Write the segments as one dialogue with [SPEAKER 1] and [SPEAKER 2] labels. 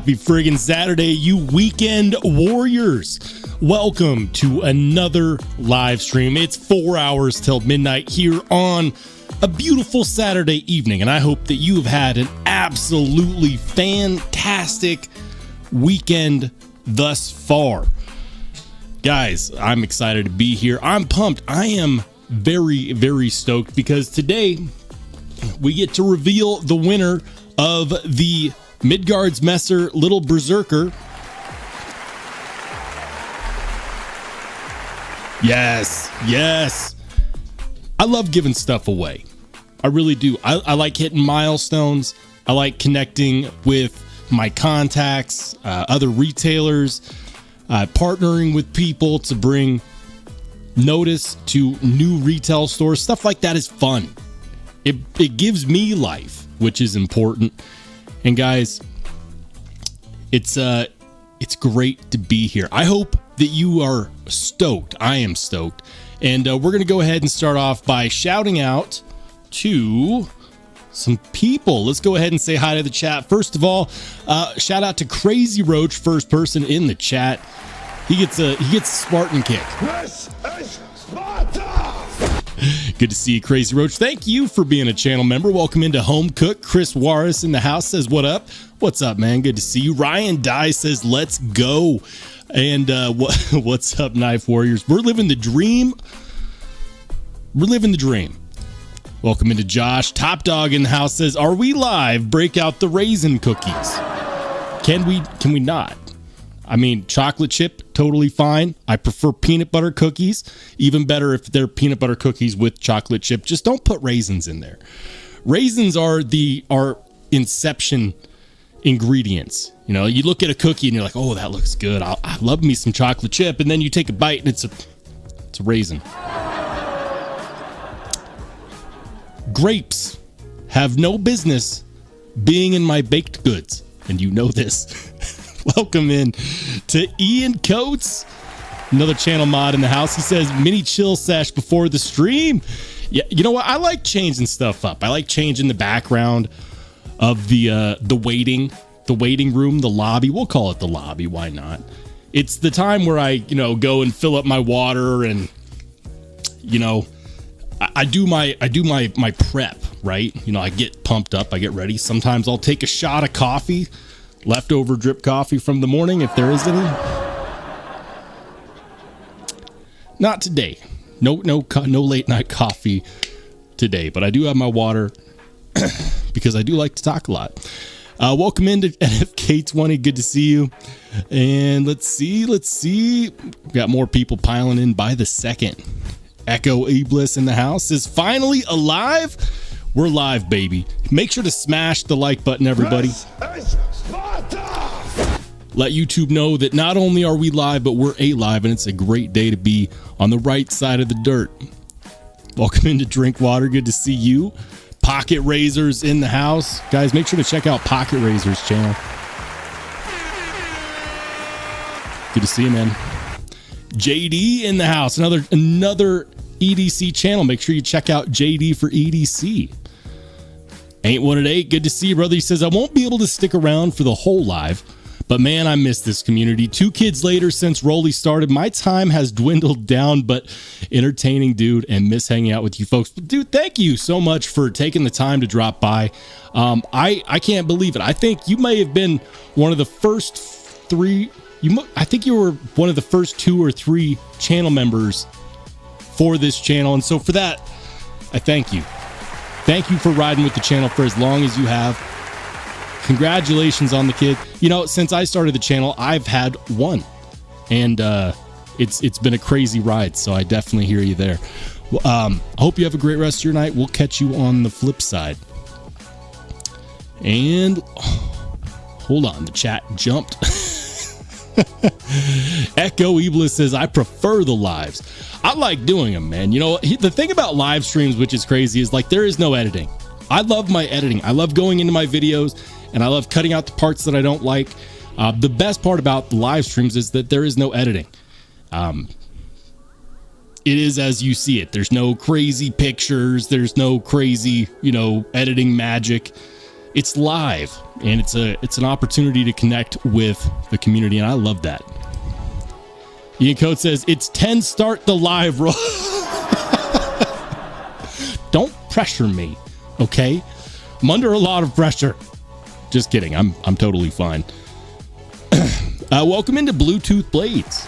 [SPEAKER 1] Happy friggin' Saturday, you weekend warriors. Welcome to another live stream. It's 4 hours till midnight here on a beautiful Saturday evening, and I hope that you have had an absolutely fantastic weekend thus far. Guys, I'm excited to be here. I'm pumped. I am very, very stoked because today we get to reveal the winner of the Midgards Messer Little Berserker. Yes. I love giving stuff away. I really do. I like hitting milestones. I like connecting with my contacts, other retailers, partnering with people to bring notice to new retail stores. Stuff like that is fun. It gives me life, which is important. And guys, it's great to be here. I hope that you are stoked. I am stoked. And we're going to go ahead and start off by shouting out to some people. Let's go ahead and say hi to the chat. First of all, shout out to Crazy Roach, first person in the chat. He gets a Spartan kick.
[SPEAKER 2] This is Sparta!
[SPEAKER 1] Good to see you, Crazy Roach. Thank you for being a channel member. Welcome into Home Cook. Chris Juarez in the house says, what up? What's up, man? Good to see you. Ryan Dye says, let's go. And what's up, Knife Warriors? We're living the dream. Welcome into Josh. Top Dog in the house says, are we live? Break out the raisin cookies. Can we not? I mean, chocolate chip, totally fine. I prefer peanut butter cookies. Even better if they're peanut butter cookies with chocolate chip. Just don't put raisins in there. Raisins are our inception ingredients. You know, you look at a cookie and you're like, oh, that looks good. I love me some chocolate chip. And then you take a bite and it's a raisin. Grapes have no business being in my baked goods. And you know this. Welcome in to Ian Coates, another channel mod in the house. He says, mini chill sesh before the stream. Yeah, you know what? I like changing stuff up. I like changing the background of the waiting room, the lobby. We'll call it the lobby. Why not? It's the time where I, go and fill up my water and, I do my prep, right? I get pumped up. I get ready. Sometimes I'll take a shot of coffee. Leftover drip coffee from the morning, if there is any. Not today. No late night coffee today, but I do have my water because I do like to talk a lot. Welcome into NFK20. Good to see you. And let's see. We've got more people piling in by the second. Echo Iblis in the house is finally alive. We're live, baby. Make sure to smash the like button, everybody. Let YouTube know that not only are we live, but we're alive, and it's a great day to be on the right side of the dirt. Welcome into Drink Water. Good to see you. Pocket Razors in the house. Guys, make sure to check out Pocket Razors channel. Good to see you, man. JD in the house. Another EDC channel. Make sure you check out JD for EDC. Ain't one at 8. Good to see you, brother. He says, I won't be able to stick around for the whole live, but man, I miss this community. 2 kids later since Rolly started, my time has dwindled down, but entertaining, dude, and miss hanging out with you folks. Dude, thank you so much for taking the time to drop by. I can't believe it. I think you may have been one of the first 3. I think you were one of the first 2 or 3 channel members for this channel, and so for that, I thank you. Thank you for riding with the channel for as long as you have. Congratulations on the kid. Since I started the channel, I've had 1, and it's been a crazy ride, so I definitely hear you there. I hope you have a great rest of your night. We'll catch you on the flip side. And hold on, the chat jumped. Echo Iblis says, I prefer the lives. I like doing them, man. The thing about live streams, which is crazy, is like there is no editing. I love my editing. I love going into my videos and I love cutting out the parts that I don't like. The best part about the live streams is that there is no editing. It is as you see it. There's no crazy pictures. There's no crazy, editing magic. it's live, and it's an opportunity to connect with the community, and I love that. Ian Coates says, it's 10 start the live roll. Don't pressure me, okay? I'm under a lot of pressure. Just kidding. I'm totally fine. Welcome into Bluetooth Blades.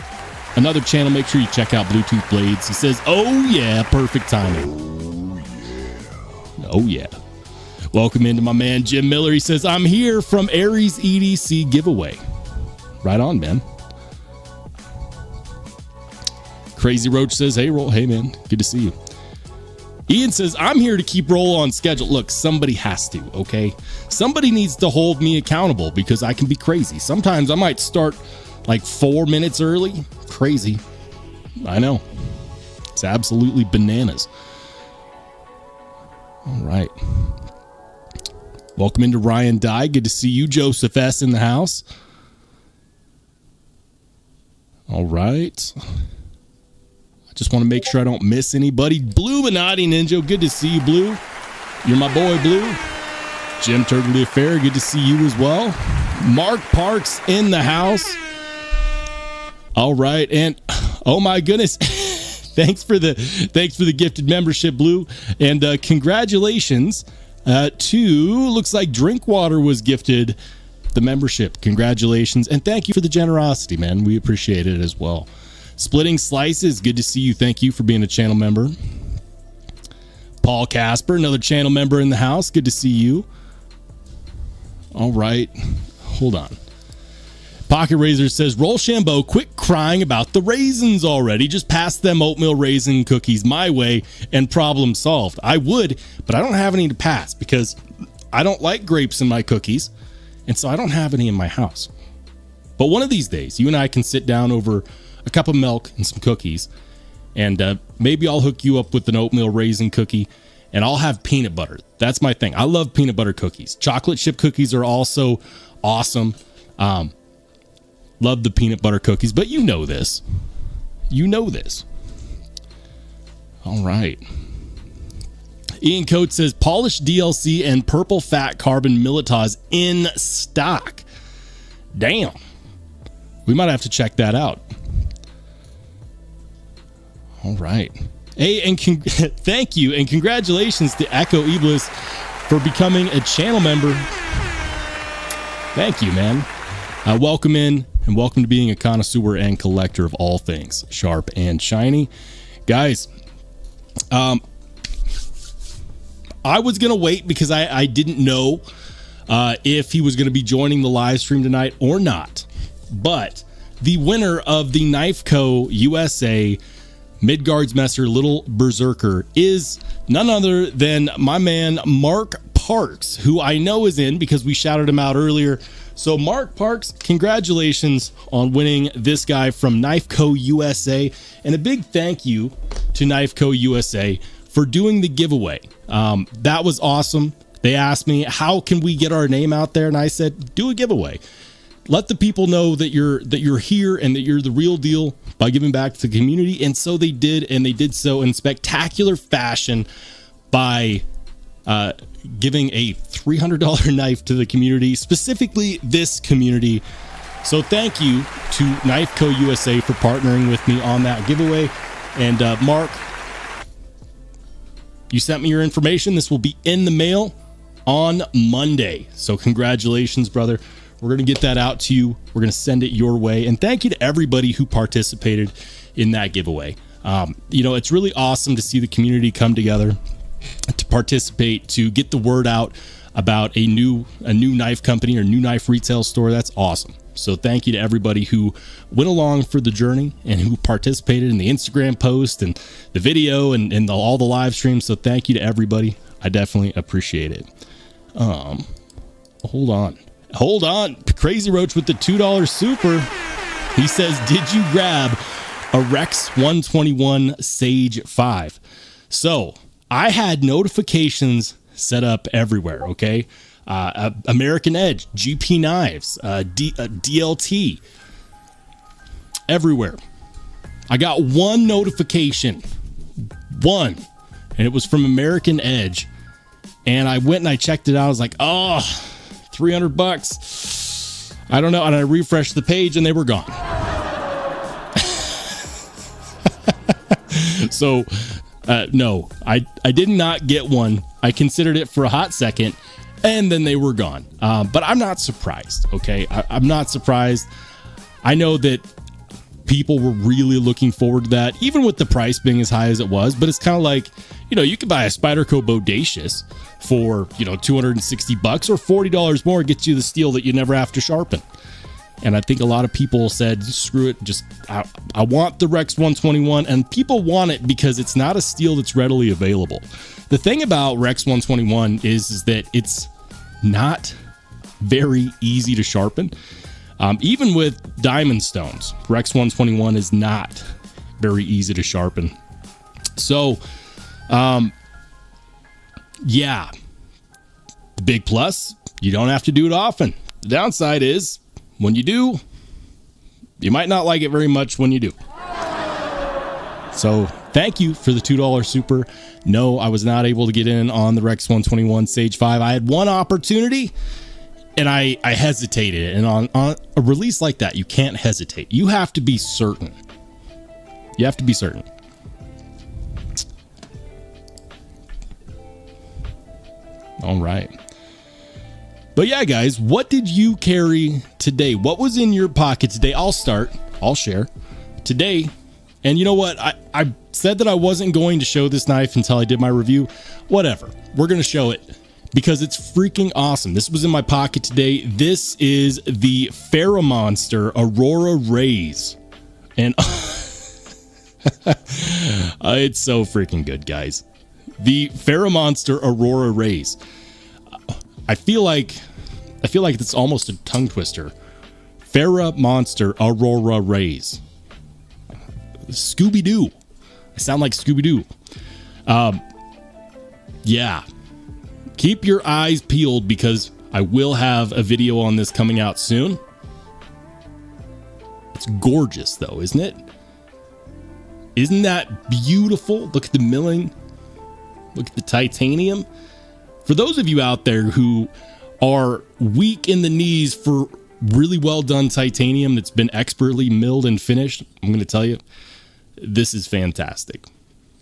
[SPEAKER 1] Another channel. Make sure you check out Bluetooth Blades. He says, oh yeah, perfect timing. Oh yeah. Welcome into my man, Jim Miller. He says, I'm here from Aries EDC giveaway. Right on, man. Crazy Roach says, hey, Roll. Hey, man. Good to see you. Ian says, I'm here to keep Roll on schedule. Look, somebody has to, okay? Somebody needs to hold me accountable because I can be crazy. Sometimes I might start like 4 minutes early. Crazy. I know. It's absolutely bananas. All right. Welcome into Ryan Dye. Good to see you. Joseph S. in the house. All right. Just want to make sure I don't miss anybody. Bluminati Ninja, good to see you, Blue. You're my boy, Blue. Jim Turtley Affair, good to see you as well. Mark Parks in the house. All right, and oh my goodness, thanks for the gifted membership, Blue, and congratulations to looks like Drinkwater was gifted the membership. Congratulations, and thank you for the generosity, man. We appreciate it as well. Splitting Slices, good to see you. Thank you for being a channel member. Paul Casper, another channel member in the house. Good to see you. All right. Hold on. Pocket Razor says, Rollshambo, quit crying about the raisins already. Just pass them oatmeal raisin cookies my way and problem solved. I would, but I don't have any to pass because I don't like grapes in my cookies, and so I don't have any in my house. But one of these days, you and I can sit down over a cup of milk and some cookies, and maybe I'll hook you up with an oatmeal raisin cookie, and I'll have peanut butter. That's my thing. I love peanut butter cookies. Chocolate chip cookies are also awesome. Love the peanut butter cookies, but you know this. You know this. All right. Ian Coates says, polished DLC and purple fat carbon Militas in stock. Damn. We might have to check that out. All right. Hey, and thank you and congratulations to Echo Iblis for becoming a channel member. Thank you, man. Welcome in and welcome to being a connoisseur and collector of all things sharp and shiny. Guys, I was going to wait because I didn't know if he was going to be joining the live stream tonight or not. But the winner of the Knife Co. USA Midgards Messer Little Berserker is none other than my man Mark Parks, who I know is in because we shouted him out earlier. So Mark Parks, congratulations on winning this guy from Knife Co. USA, and a big thank you to Knife Co. USA for doing the giveaway. That was awesome. They asked me, how can we get our name out there? And I said, do a giveaway. Let the people know that you're here and that you're the real deal by giving back to the community. And so they did, and they did so in spectacular fashion by giving a $300 knife to the community, specifically this community. So thank you to Knife Co. USA for partnering with me on that giveaway. And Mark, you sent me your information. This will be in the mail on Monday. So congratulations, brother. We're going to get that out to you. We're going to send it your way. And thank you to everybody who participated in that giveaway. It's really awesome to see the community come together to participate, to get the word out about a new knife company or new knife retail store. That's awesome. So thank you to everybody who went along for the journey and who participated in the Instagram post and the video and all the live streams. So thank you to everybody. I definitely appreciate it. Hold on. Crazy Roach with the $2 super. He says, did you grab a Rex 121 Sage 5? So I had notifications set up everywhere. Okay. American Edge, GP Knives, DLT, everywhere. I got one notification, and it was from American Edge. And I went and I checked it out. I was like, oh, $300. I don't know. And I refreshed the page and they were gone. So, no, I did not get one. I considered it for a hot second and then they were gone. But I'm not surprised. Okay. I'm not surprised. I know that people were really looking forward to that, even with the price being as high as it was. But it's kind of like, you could buy a Spyderco Bodacious for, $260 or $40 more, gets you the steel that you never have to sharpen. And I think a lot of people said, screw it, just I want the Rex 121, and people want it because it's not a steel that's readily available. The thing about Rex 121 is that it's not very easy to sharpen. Even with diamond stones, Rex 121 is not very easy to sharpen. So, yeah, the big plus, you don't have to do it often. The downside is when you do, you might not like it very much when you do. So thank you for the $2 super. No, I was not able to get in on the Rex 121 Sage 5. I had one opportunity and I hesitated. And on a release like that, you can't hesitate. You have to be certain. You have to be certain. All right. But yeah, guys, what did you carry today? What was in your pocket today? I'll start. I'll share today. And you know what? I said that I wasn't going to show this knife until I did my review. Whatever. We're going to show it because it's freaking awesome. This was in my pocket today. This is the Monster Aurora Rays. And it's so freaking good, guys. The Monster Aurora Rays. I feel like it's almost a tongue twister. Monster Aurora Rays. Scooby-Doo. I sound like Scooby-Doo. Yeah. Keep your eyes peeled because I will have a video on this coming out soon. It's gorgeous though, isn't it? Isn't that beautiful? Look at the milling. Look at the titanium. For those of you out there who are weak in the knees for really well done titanium that's been expertly milled and finished, I'm going to tell you, this is fantastic.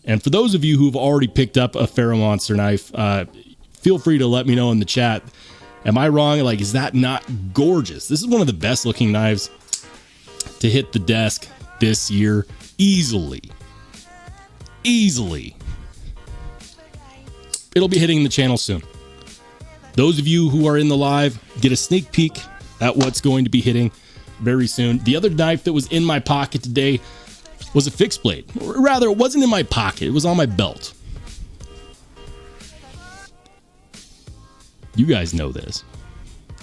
[SPEAKER 1] And for those of you who've already picked up a Monster knife, feel free to let me know in the chat. Am I wrong? Like, is that not gorgeous? This is one of the best looking knives to hit the desk this year. Easily. It'll be hitting the channel soon. Those of you who are in the live, get a sneak peek at what's going to be hitting very soon. The other knife that was in my pocket today was a fixed blade. Or rather, it wasn't in my pocket. It was on my belt. You guys know this.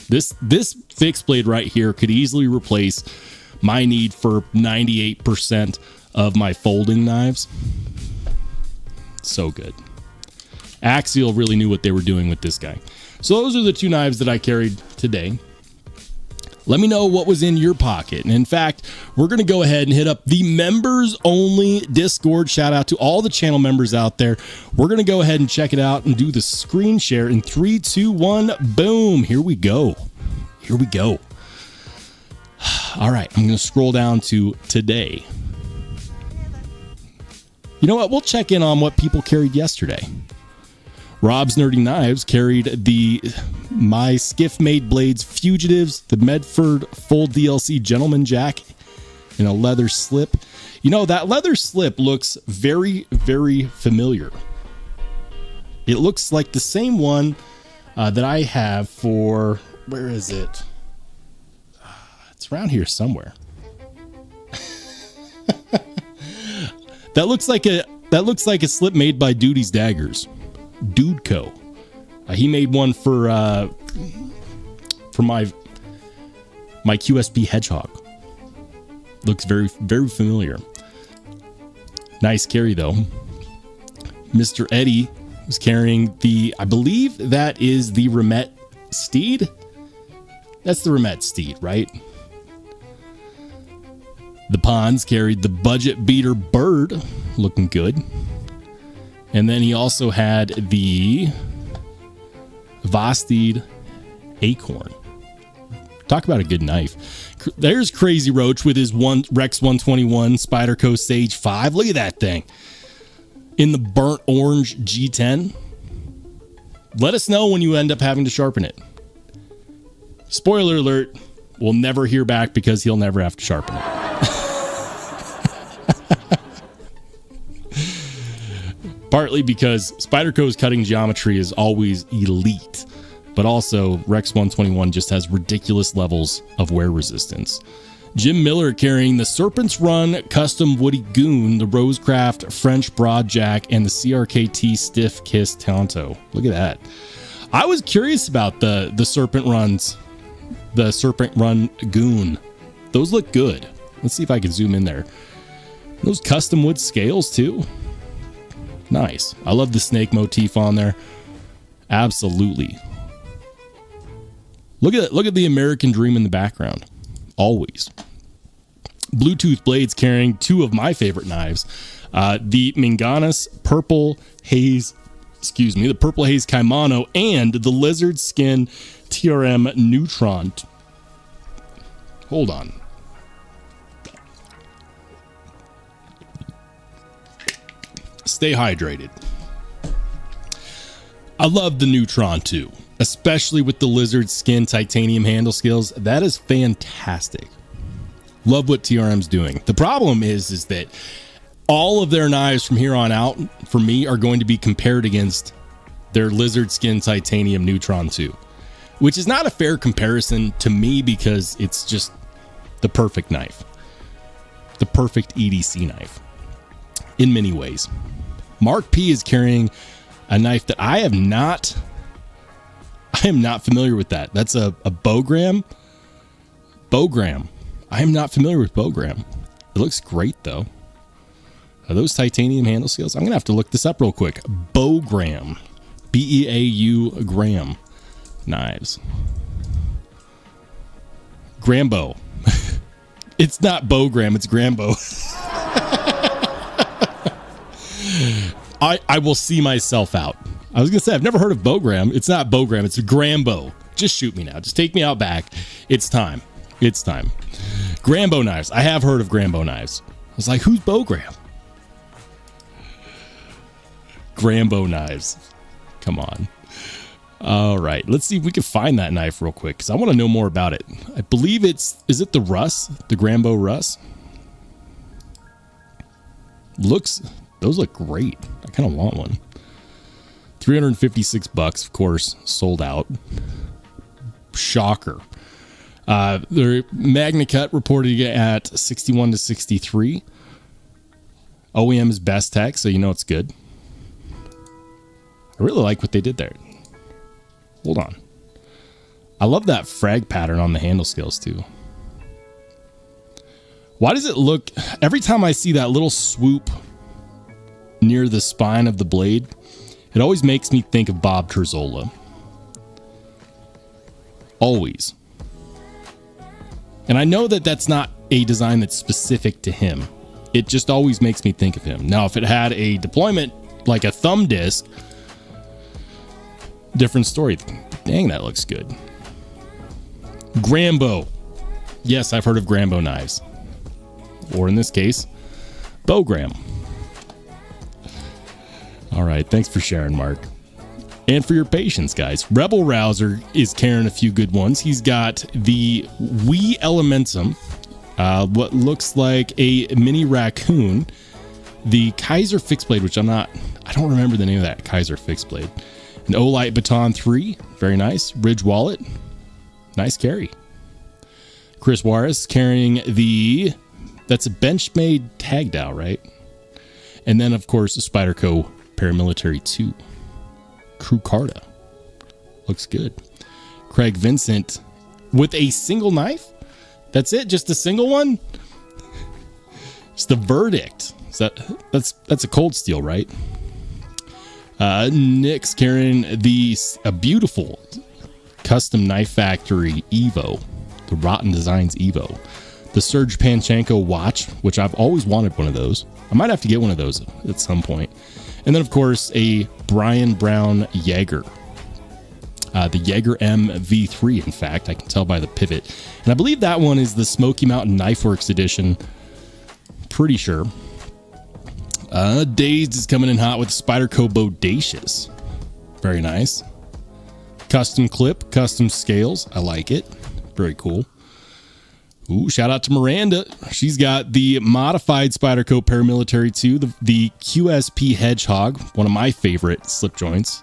[SPEAKER 1] This fixed blade right here could easily replace my need for 98% of my folding knives. So good. Axial really knew what they were doing with this guy. So those are the two knives that I carried today. Let me know what was in your pocket. And in fact, we're going to go ahead and hit up the members only Discord. Shout out to all the channel members out there. We're going to go ahead and check it out and do the screen share in 3, 2, 1. Boom. Here we go. All right. I'm going to scroll down to today. You know what? We'll check in on what people carried yesterday. Rob's Nerdy Knives carried the My Skiff Made Blades Fugitives, the Medford Full DLC Gentleman Jack in a leather slip. You know, that leather slip looks very, very familiar. It looks like the same one that I have for, where is it? It's around here somewhere. That looks like a slip made by Duty's Daggers. Dudeco. He made one for my QSP Hedgehog. Looks very, very familiar. Nice carry though. Mr. Eddie was carrying I believe that is the Remet Steed. That's the Remet Steed, right? The Ponds carried the Budget Beater Bird, looking good. And then he also had the Vosteed Acorn. Talk about a good knife. There's Crazy Roach with his Rex 121 Spyderco Sage 5. Look at that thing. In the burnt orange G10. Let us know when you end up having to sharpen it. Spoiler alert, we'll never hear back because he'll never have to sharpen it. Partly because Spyderco's cutting geometry is always elite, but also Rex 121 just has ridiculous levels of wear resistance. Jim Miller carrying the Serpent's Run Custom Woody Goon, the Rosecraft French Broadjack, and the CRKT Stiff Kiss Tonto. Look at that. I was curious about the Serpent Runs, the Serpent Run Goon. Those look good. Let's see if I can zoom in there. Those custom wood scales too. Nice. I love the snake motif on there. Absolutely. Look at the American Dream in the background. Always. Bluetooth Blades carrying two of my favorite knives. The Minganas Purple Haze, the Purple Haze Kaimano, and the Lizard Skin TRM Neutron. Hold on. Stay hydrated. I love the Neutron too, especially with the Lizard Skin titanium handle scales. That is fantastic. Love what TRM's doing. The problem is that all of their knives from here on out, for me, are going to be compared against their Lizard Skin titanium Neutron 2, which is not a fair comparison to me because it's just the perfect knife, the perfect EDC knife in many ways. Mark P is carrying a knife that I am not familiar with. That's a Bogram. I am not familiar with Bogram. It looks great though. Are those titanium handle scales? I'm gonna have to look this up real quick. Bogram, Beau Graham knives. Grambo. It's not Bogram, it's Grambo. I will see myself out. I was gonna say I've never heard of Bogram. It's not Bogram, it's Grambo. Just shoot me now. Just take me out back. It's time. It's time. Grambo knives. I have heard of Grambo knives. I was like, who's Bogram? Grambo knives. Come on. All right. Let's see if we can find that knife real quick because I want to know more about it. I believe is it the Russ? The Grambo Russ? Those look great. I kind of want one. $356, of course, sold out. Shocker. Their Magna Cut reported at 61 to 63. OEM is bestech, so you know it's good. I really like what they did there. Hold on. I love that frag pattern on the handle scales too. Why does it look, every time I see that little swoop near the spine of the blade, it always makes me think of Bob Terzola. Always. And I know that that's not a design that's specific to him. It just always makes me think of him. Now, if it had a deployment like a thumb disc, different story. Dang, that looks good. Grambo. Yes, I've heard of Grambo knives. Or in this case, Bogram. All right, thanks for sharing, Mark. And for your patience, guys. Rebel Rouser is carrying a few good ones. He's got the Wii Elementum, what looks like a mini raccoon, the Kaiser fixed blade, which I don't remember the name of that Kaiser fixed blade. An Olight Baton 3, very nice. Ridge Wallet, nice carry. Chris Juarez carrying that's a benchmade tag dowel, right? And then, of course, the Spyderco Paramilitary 2. Crew Carta. Looks good. Craig Vincent with a single knife. That's it? Just a single one? It's the Verdict. That's a cold steel, right? Nick's carrying a beautiful custom knife factory Evo. The Rotten Designs Evo. The Serge Panchenko watch, which I've always wanted one of those. I might have to get one of those at some point. And then, of course, a Brian Brown Jaeger. The Jaeger MV3, in fact. I can tell by the pivot. And I believe that one is the Smoky Mountain Knife Works edition. Pretty sure. Dazed is coming in hot with Spyderco Bodacious. Very nice. Custom clip, custom scales. I like it. Very cool. Ooh, shout out to Miranda. She's got the modified Spyderco Paramilitary 2, the QSP Hedgehog, one of my favorite slip joints,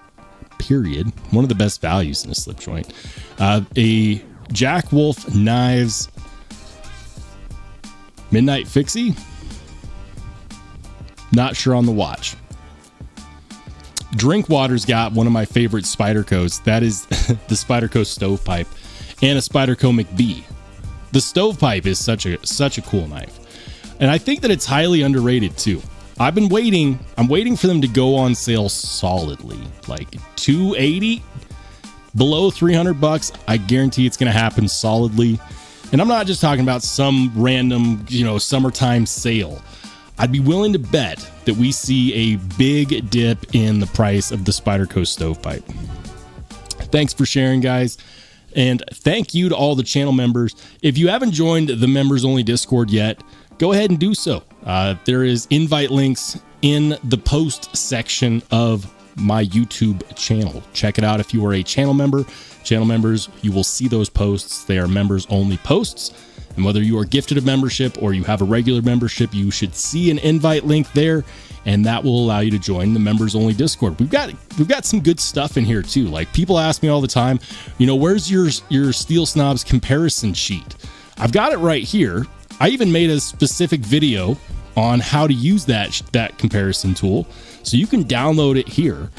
[SPEAKER 1] period. One of the best values in a slip joint. A Jack Wolf Knives Midnight Fixie. Not sure on the watch. Drinkwater's got one of my favorite Spydercos. That is the Spyderco Stovepipe and a Spyderco McBee. The Stovepipe is such a cool knife. And I think that it's highly underrated too. I'm waiting for them to go on sale solidly. Like $280, below $300. I guarantee it's going to happen solidly. And I'm not just talking about some random, summertime sale. I'd be willing to bet that we see a big dip in the price of the Spyderco Stovepipe. Thanks for sharing, guys. And thank you to all the channel members. If you haven't joined the members only Discord yet, go ahead and do so. There is invite links in the post section of my YouTube channel. Check it out if you are a channel member. Channel members, you will see those posts. They are members only posts. And whether you are gifted a membership or you have a regular membership, you should see an invite link there, and that will allow you to join the members only Discord. We've got some good stuff in here too. Like, people ask me all the time, where's your Steel Snobs comparison sheet? I've got it right here. I even made a specific video on how to use that comparison tool, so you can download it here.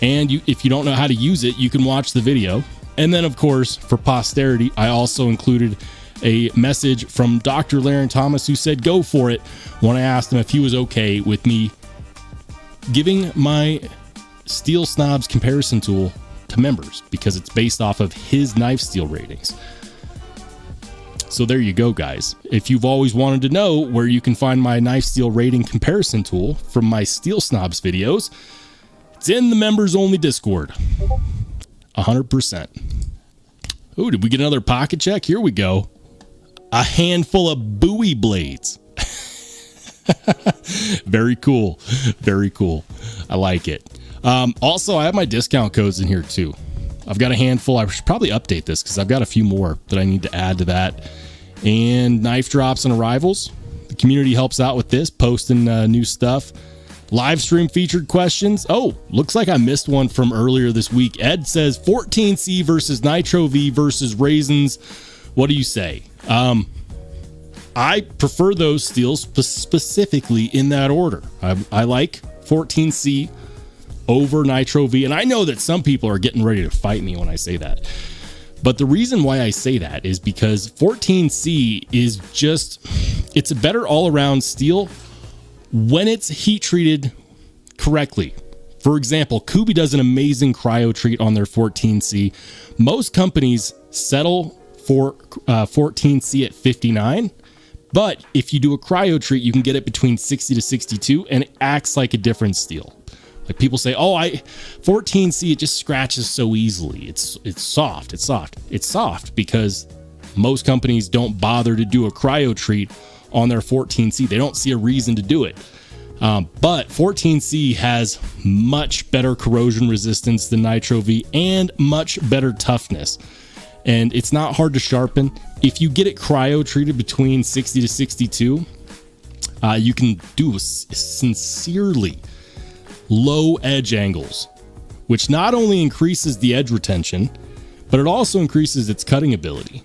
[SPEAKER 1] And if you don't know how to use it, you can watch the video. And then, of course, for posterity, I also included a message from Dr. Laren Thomas, who said go for it when I asked him if he was okay with me giving my Steel Snobs comparison tool to members, because it's based off of his knife steel ratings. So there you go, guys. If you've always wanted to know where you can find my knife steel rating comparison tool from my Steel Snobs videos, it's in the members only Discord. 100%. Oh, did we get another pocket check? Here we go. A handful of Bowie blades. Very cool. Very cool. I like it. Also, I have my discount codes in here too. I've got a handful. I should probably update this because I've got a few more that I need to add to that. And knife drops and arrivals. The community helps out with this, posting new stuff. Live stream featured questions. Oh, looks like I missed one from earlier this week. Ed says 14C versus Nitro V versus Raisins. What do you say? I prefer those steels specifically in that order. I like 14C over Nitro V, and I know that some people are getting ready to fight me when I say that. But the reason why I say that is because 14C is it's a better all-around steel when it's heat treated correctly. For example, Kubi does an amazing cryo treat on their 14C. Most companies settle for 14C at 59, but if you do a cryo treat, you can get it between 60 to 62, and it acts like a different steel. Like, people say, 14C, it just scratches so easily. It's soft. It's soft because most companies don't bother to do a cryo treat on their 14C. They don't see a reason to do it. But 14C has much better corrosion resistance than Nitro V and much better toughness. And it's not hard to sharpen. If you get it cryo treated between 60 to 62, you can do sincerely low edge angles, which not only increases the edge retention, but it also increases its cutting ability.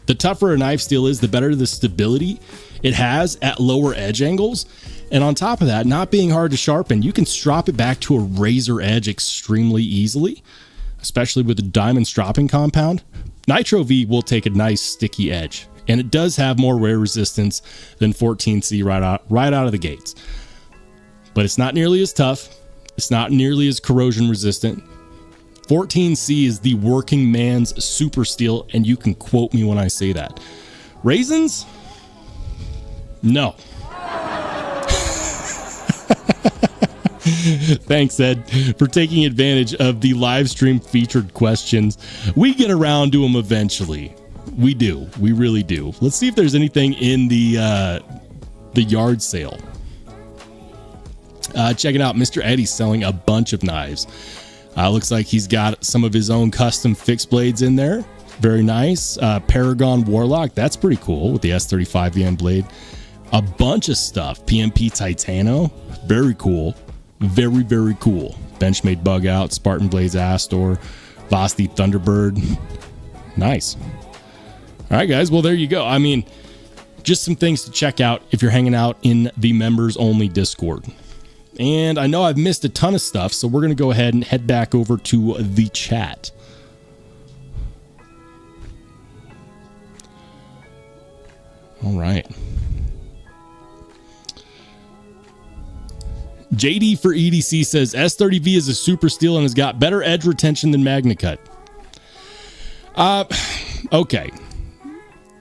[SPEAKER 1] The tougher a knife steel is, the better the stability it has at lower edge angles. And on top of that, not being hard to sharpen, you can strop it back to a razor edge extremely easily, especially with the diamond stropping compound. Nitro V will take a nice sticky edge, and it does have more wear resistance than 14C right out of the gates. But it's not nearly as tough. It's not nearly as corrosion resistant. 14C is the working man's super steel, and you can quote me when I say that. Raisins? No. Thanks, Ed, for taking advantage of the live stream featured questions. We get around to them eventually. We do. We really do. Let's see if there's anything in the yard sale. Check it out. Mr. Eddie's selling a bunch of knives. Looks like he's got some of his own custom fixed blades in there. Very nice. Paragon Warlock. That's pretty cool with the S35 VN blade. A bunch of stuff. PMP Titano. Very cool. Very, very cool. Benchmade Bug Out. Spartan Blades Astor. Vosti Thunderbird. Nice. All right, guys. Well, there you go. I mean, just some things to check out if you're hanging out in the members only Discord. And I know I've missed a ton of stuff, so we're going to go ahead and head back over to the chat. All right. JD for EDC says S30V is a super steel and has got better edge retention than MagnaCut. Okay.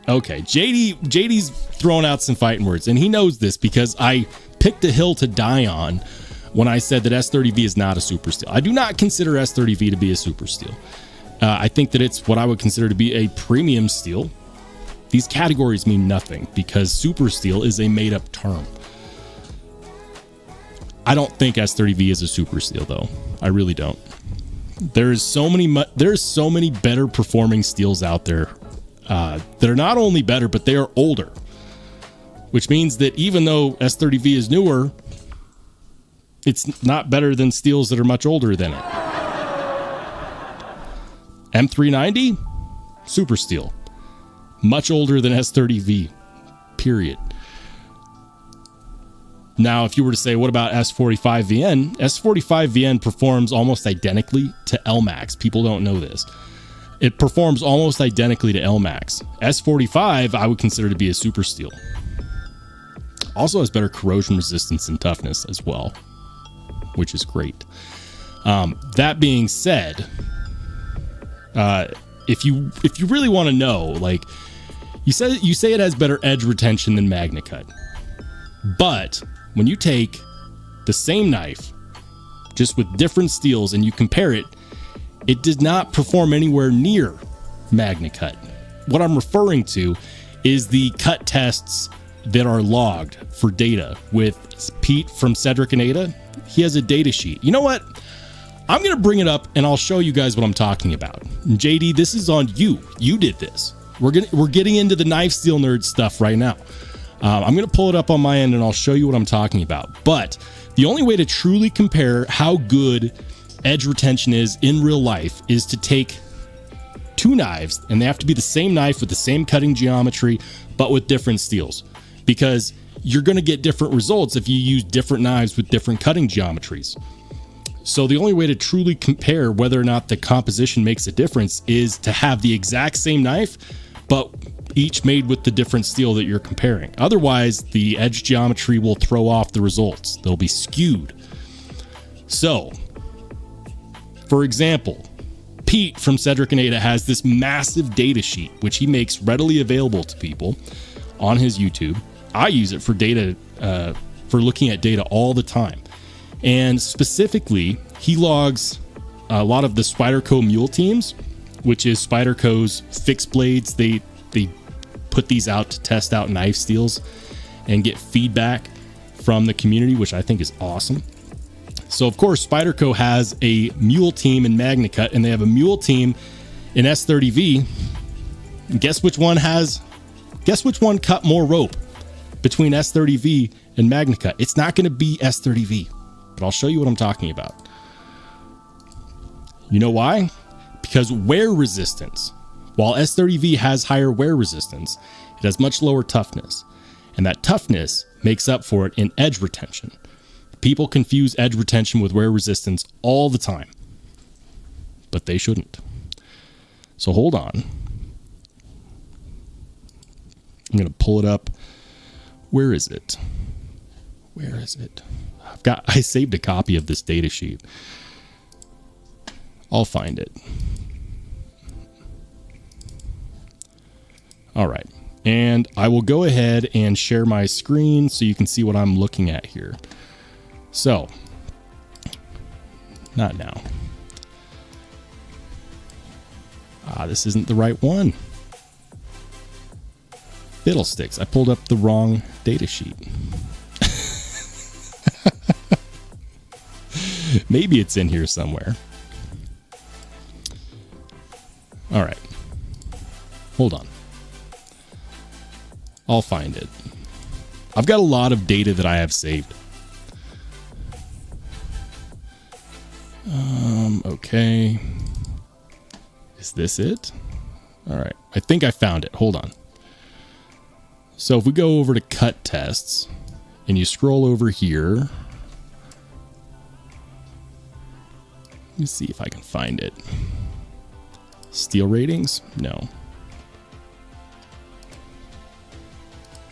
[SPEAKER 1] JD's throwing out some fighting words, and he knows this because I picked a hill to die on when I said that S30V is not a super steel. I do not consider S30V to be a super steel. I think that it's what I would consider to be a premium steel. These categories mean nothing because super steel is a made-up term. I don't think S30V is a super steel, though. I really don't. There's so many better performing steels out there that are not only better, but they are older. Which means that even though S30V is newer, it's not better than steels that are much older than it. M390, super steel. Much older than S30V, period. Now, if you were to say, what about S45VN? S45VN performs almost identically to LMAX. People don't know this. It performs almost identically to LMAX. S45, I would consider to be a super steel. Also has better corrosion resistance and toughness as well, which is great. That being said, if you really want to know, like you say it has better edge retention than MagnaCut, but when you take the same knife, just with different steels, and you compare it, it did not perform anywhere near MagnaCut. What I'm referring to is the cut tests that are logged for data with Pete from Cedric and Ada. He has a data sheet. You know what? I'm going to bring it up and I'll show you guys what I'm talking about. And JD, this is on you. You did this. We're getting into the knife steel nerd stuff right now. I'm going to pull it up on my end and I'll show you what I'm talking about. But the only way to truly compare how good edge retention is in real life is to take two knives, and they have to be the same knife with the same cutting geometry, but with different steels, because you're going to get different results if you use different knives with different cutting geometries. So the only way to truly compare whether or not the composition makes a difference is to have the exact same knife, but each made with the different steel that you're comparing. Otherwise, the edge geometry will throw off the results. They'll be skewed. So, for example, Pete from Cedric and Ada has this massive data sheet, which he makes readily available to people on his YouTube. I use it for data, for looking at data all the time. And specifically, he logs a lot of the Spyderco mule teams, which is Spyderco's fixed blades. They put these out to test out knife steels and get feedback from the community, which I think is awesome. So, of course, Spyderco has a mule team in MagnaCut, and they have a mule team in S30V. And guess which one cut more rope between S30V and MagnaCut? It's not going to be S30V, but I'll show you what I'm talking about. You know why? Because wear resistance. While S30V has higher wear resistance, it has much lower toughness, and that toughness makes up for it in edge retention. People confuse edge retention with wear resistance all the time, but they shouldn't. So hold on. I'm going to pull it up. Where is it? Where is it? I saved a copy of this data sheet. I'll find it. All right. And I will go ahead and share my screen so you can see what I'm looking at here. So not now. This isn't the right one. Fiddlesticks. I pulled up the wrong data sheet. Maybe it's in here somewhere. All right. Hold on. I'll find it. I've got a lot of data that I have saved. Okay. Is this it? All right. I think I found it. Hold on. So if we go over to cut tests and you scroll over here, let me see if I can find it. Steel ratings? No.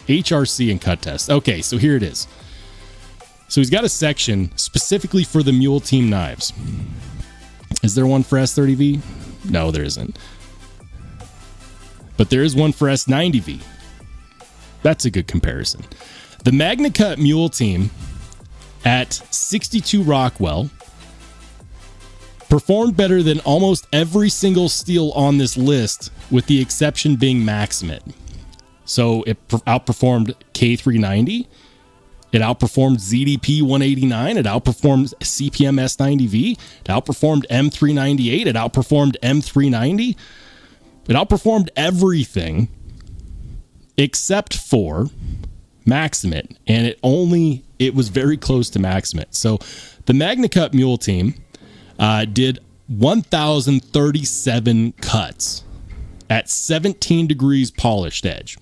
[SPEAKER 1] HRC and cut test. Okay, so here it is. So he's got a section specifically for the Mule Team knives. Is there one for S30V? No, there isn't. But there is one for S90V. That's a good comparison. The MagnaCut Mule Team at 62 Rockwell performed better than almost every single steel on this list, with the exception being Maximate. So it outperformed K390. It outperformed ZDP 189. It outperformed CPM S90V. It outperformed M398. It outperformed M390. It outperformed everything except for Maximate. And it was very close to Maximate. So the MagnaCut Mule Team did 1,037 cuts at 17 degrees polished edge.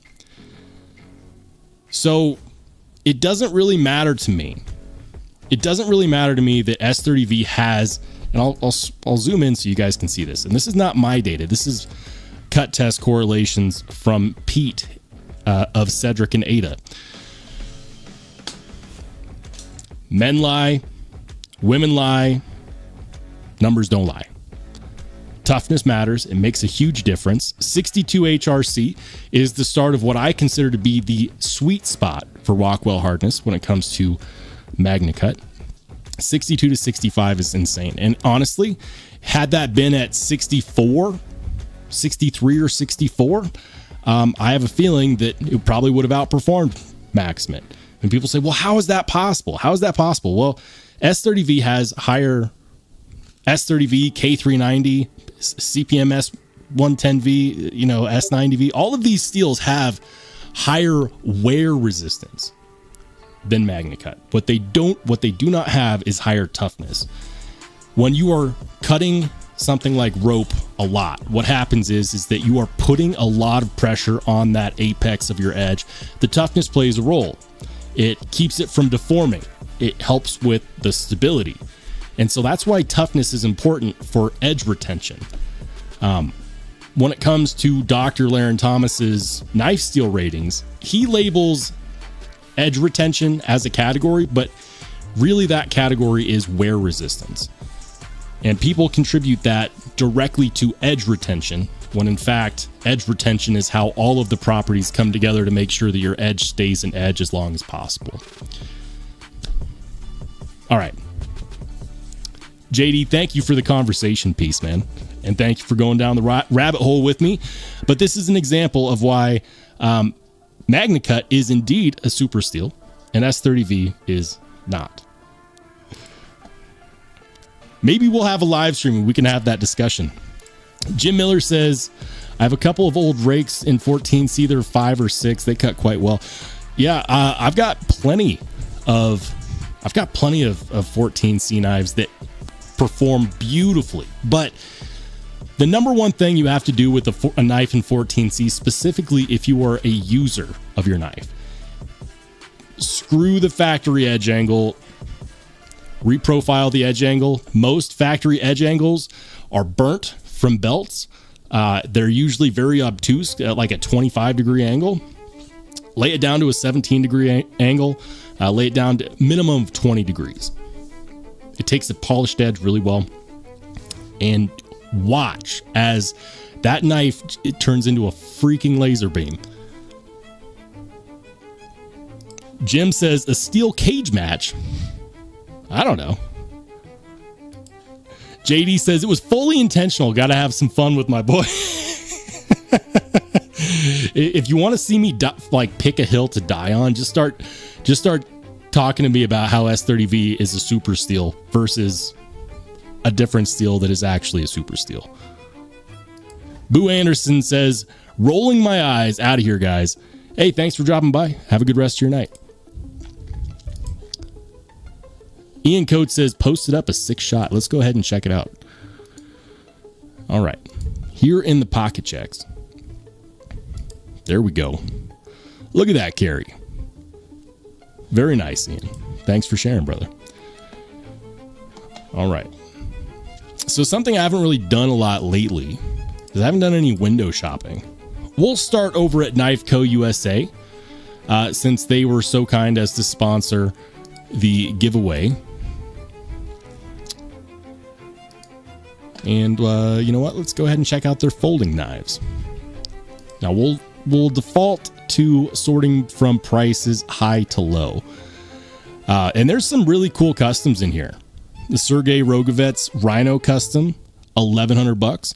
[SPEAKER 1] So it doesn't really matter to me. It doesn't really matter to me that S30V has, and I'll zoom in so you guys can see this. And this is not my data. This is cut test correlations from Pete of Cedric and Ada. Men lie, women lie, numbers don't lie. Toughness matters. It makes a huge difference. 62 HRC is the start of what I consider to be the sweet spot for Rockwell hardness when it comes to MagnaCut. 62 to 65 is insane. And honestly, had that been at 64, 63 or 64, I have a feeling that it probably would have outperformed Maximate. And people say, well, how is that possible? How is that possible? Well, S30V has higher S30V, K390, CPMS 110V, S90V. All of these steels have higher wear resistance than MagnaCut. What they do not have is higher toughness. When you are cutting something like rope a lot, what happens is that you are putting a lot of pressure on that apex of your edge. The toughness plays a role. It keeps it from deforming. It helps with the stability. And so that's why toughness is important for edge retention. When it comes to Dr. Laren Thomas's knife steel ratings, he labels edge retention as a category, but really that category is wear resistance. And people contribute that directly to edge retention, when in fact, edge retention is how all of the properties come together to make sure that your edge stays an edge as long as possible. All right. JD, thank you for the conversation piece, man. And thank you for going down the rabbit hole with me. But this is an example of why MagnaCut is indeed a super steel and S30V is not. Maybe we'll have a live stream and we can have that discussion. Jim Miller says, I have a couple of old rakes in 14C. They're 5 or 6. They cut quite well. Yeah, I've got plenty of 14C knives that perform beautifully. But the number one thing you have to do with a knife in 14C, specifically if you are a user of your knife, screw the factory edge angle, reprofile the edge angle. Most factory edge angles are burnt from belts. They're usually very obtuse, like a 25 degree angle. Lay it down to a 17 degree angle. Lay it down to a minimum of 20 degrees. It takes the polished edge really well. And watch as that knife, it turns into a freaking laser beam. Jim says a steel cage match. I don't know. JD says it was fully intentional. Got to have some fun with my boy. If you want to see me like pick a hill to die on, just start talking to me about how S30V is a super steel versus a different steel that is actually a super steel. Boo Anderson says, rolling my eyes, out of here, guys. Hey, thanks for dropping by. Have a good rest of your night. Ian Coates says, posted up a 6-shot. Let's go ahead and check it out. All right. Here in the pocket checks. There we go. Look at that carry. Very nice, Ian. Thanks for sharing, brother. All right. So something I haven't really done a lot lately is I haven't done any window shopping. We'll start over at Knife Co. USA since they were so kind as to sponsor the giveaway. And you know what? Let's go ahead and check out their folding knives. Now we'll default to sorting from prices high to low. And there's some really cool customs in here. The Sergei Rogovets Rhino Custom, $1,100.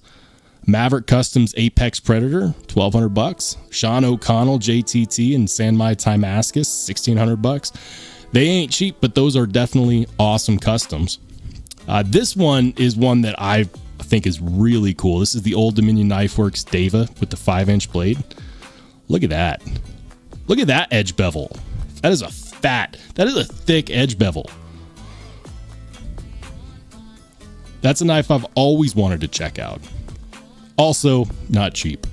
[SPEAKER 1] Maverick Customs Apex Predator, $1,200. Sean O'Connell JTT and Sanmai Timascus, $1,600. They ain't cheap, but those are definitely awesome customs. This one is one that I think is really cool. This is the Old Dominion Knife Works Deva with the 5-inch blade. Look at that. Look at that edge bevel. That is a thick edge bevel. That's a knife I've always wanted to check out. Also, not cheap.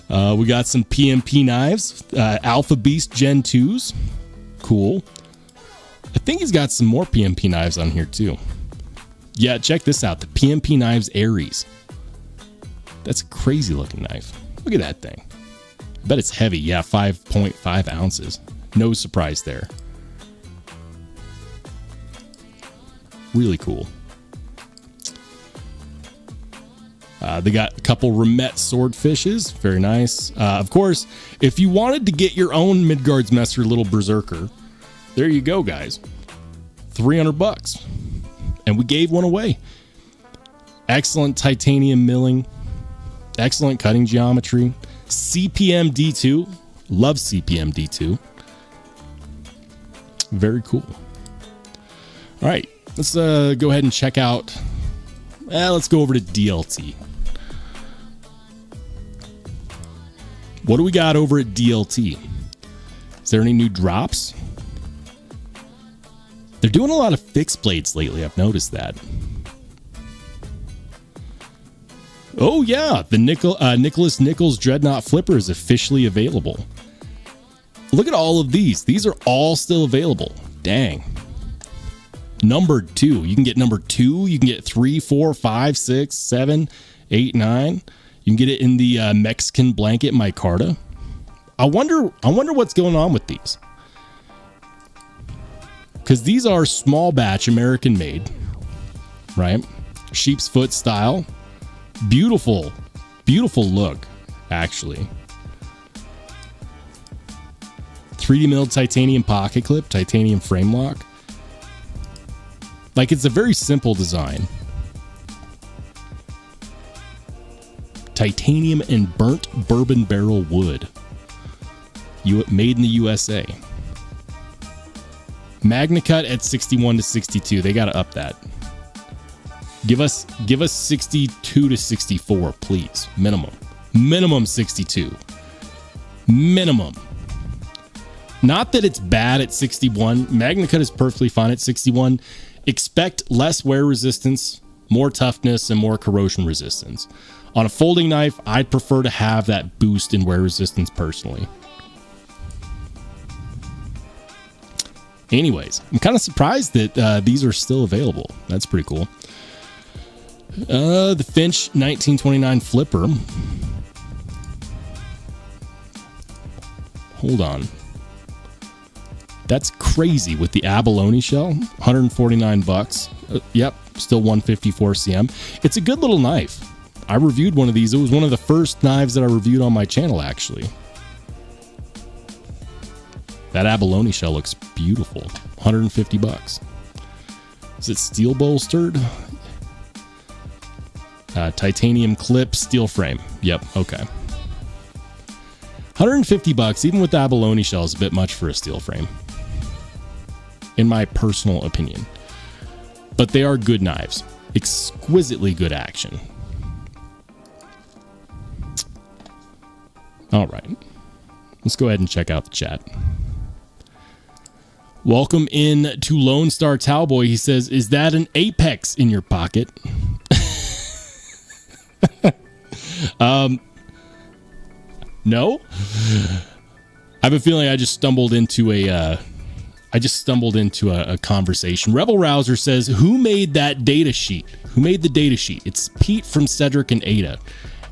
[SPEAKER 1] We got some PMP knives. Alpha Beast Gen 2s. Cool. I think he's got some more PMP knives on here too. Yeah, check this out. The PMP Knives Aries. That's a crazy looking knife. Look at that thing. I bet it's heavy. Yeah, 5.5 ounces. No surprise there. Really cool. They got a couple Remet swordfishes. Very nice. Of course, if you wanted to get your own Midgards Messer Little Berserker, there you go, guys. $300. And we gave one away. Excellent titanium milling. Excellent cutting geometry. CPM D2. Love CPM D2. Very cool. All right. Let's go ahead and check out. Let's go over to DLT. What do we got over at DLT? Is there any new drops? They're doing a lot of fixed blades lately. I've noticed that. Oh yeah, the Nicholas Nichols Dreadnought Flipper is officially available. Look at all of these. These are all still available. Dang. Numbered 2. You can get number 2. You can get 3, 4, 5, 6, 7, 8, 9. You can get it in the Mexican blanket micarta. I wonder what's going on with these. Because these are small batch American made, right? Sheep's foot style. Beautiful, beautiful look, actually. 3D milled titanium pocket clip, titanium frame lock. Like, it's a very simple design. Titanium and burnt bourbon barrel wood. Made in the USA. MagnaCut at 61 to 62. They got to up that. Give us 62 to 64, please. Minimum 62. Minimum. Not that it's bad at 61. MagnaCut is perfectly fine at 61. Expect less wear resistance, more toughness, and more corrosion resistance. On a folding knife, I'd prefer to have that boost in wear resistance personally. Anyways, I'm kind of surprised that these are still available. That's pretty cool. The Finch 1929 Flipper. Hold on. That's crazy with the abalone shell. $149. Yep, still 154 cm. It's a good little knife. I reviewed one of these. It was one of the first knives that I reviewed on my channel, actually. That abalone shell looks beautiful. $150. Is it steel bolstered? Titanium clip, steel frame. Yep. Okay. $150, even with the abalone shell, is a bit much for a steel frame, in my personal opinion. But they are good knives. Exquisitely good action. All right. Let's go ahead and check out the chat. Welcome in to Lone Star Towboy. He says, is that an Apex in your pocket? No. I have a feeling I just stumbled into a conversation. Rebel Rouser says, who made that data sheet? Who made the data sheet? It's Pete from Cedric and Ada.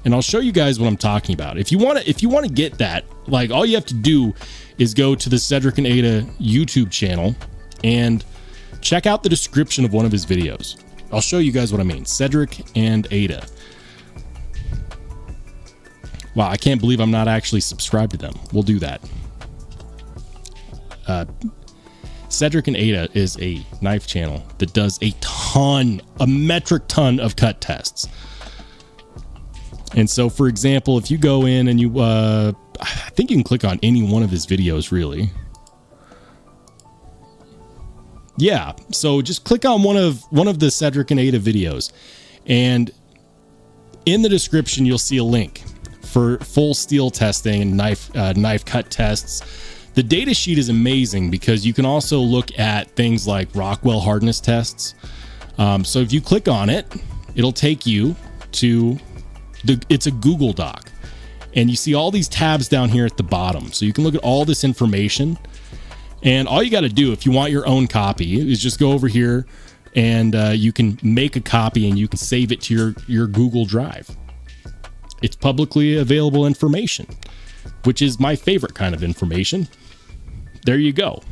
[SPEAKER 1] And I'll show you guys what I'm talking about. If you want to get that, like, all you have to do is go to the Cedric and Ada YouTube channel and check out the description of one of his videos. I'll show you guys what I mean. Cedric and Ada. Wow, I can't believe I'm not actually subscribed to them. We'll do that. Cedric and Ada is a knife channel that does a metric ton of cut tests. And so, for example, if you go in and you, I think you can click on any one of his videos, really. Yeah, so just click on one of the Cedric and Ada videos, and in the description you'll see a link for full steel testing and knife cut tests. The data sheet is amazing because you can also look at things like Rockwell hardness tests. So if you click on it, it'll take you to it's a Google Doc, and you see all these tabs down here at the bottom. So you can look at all this information, and all you got to do if you want your own copy is just go over here and you can make a copy and you can save it to your Google Drive. It's publicly available information, which is my favorite kind of information. There you go.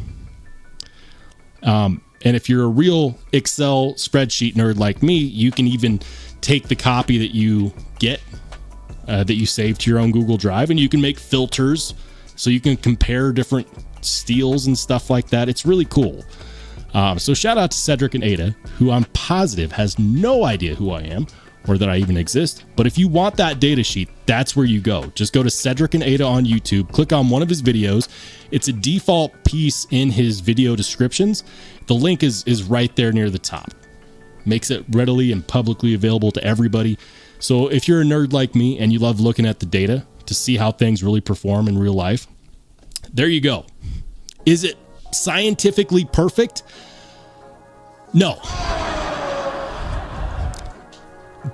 [SPEAKER 1] And if you're a real Excel spreadsheet nerd like me, you can even take the copy that you get, that you save to your own Google Drive, and you can make filters so you can compare different steels and stuff like that. It's really cool. So shout out to Cedric and Ada, who I'm positive has no idea who I am or that I even exist. But if you want that data sheet, that's where you go. Just go to Cedric and Ada on YouTube, click on one of his videos. It's a default piece in his video descriptions. The link is right there near the top. Makes it readily and publicly available to everybody. So if you're a nerd like me and you love looking at the data to see how things really perform in real life, there you go. Is it scientifically perfect? No.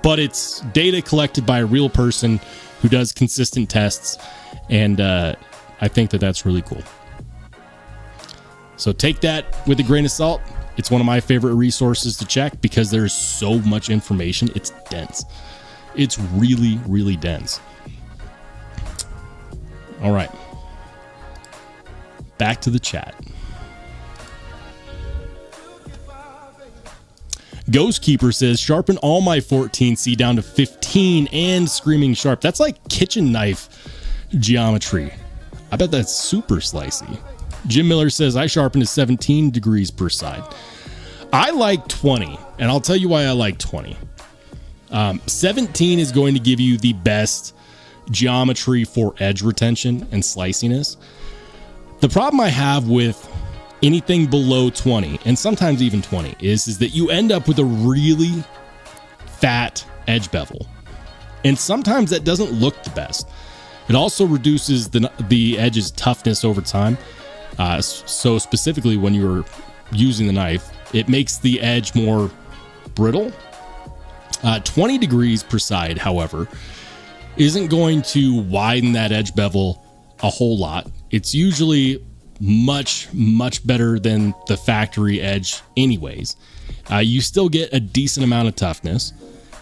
[SPEAKER 1] But it's data collected by a real person who does consistent tests, and I think that that's really cool. So take that with a grain of salt. It's one of my favorite resources to check because there's so much information. It's dense. It's really, really dense. All right. Back to the chat. Ghost Keeper says, sharpen all my 14C down to 15 and screaming sharp. That's like kitchen knife geometry. I bet that's super slicey. Jim Miller says, I sharpen to 17 degrees per side. I like 20, and I'll tell you why I like 20. 17 is going to give you the best geometry for edge retention and sliciness. The problem I have with anything below 20, and sometimes even 20, is that you end up with a really fat edge bevel. And sometimes that doesn't look the best. It also reduces the edge's toughness over time. So specifically when you're using the knife, it makes the edge more brittle. 20 degrees per side, however, isn't going to widen that edge bevel a whole lot. It's usually much, much better than the factory edge anyways. You still get a decent amount of toughness,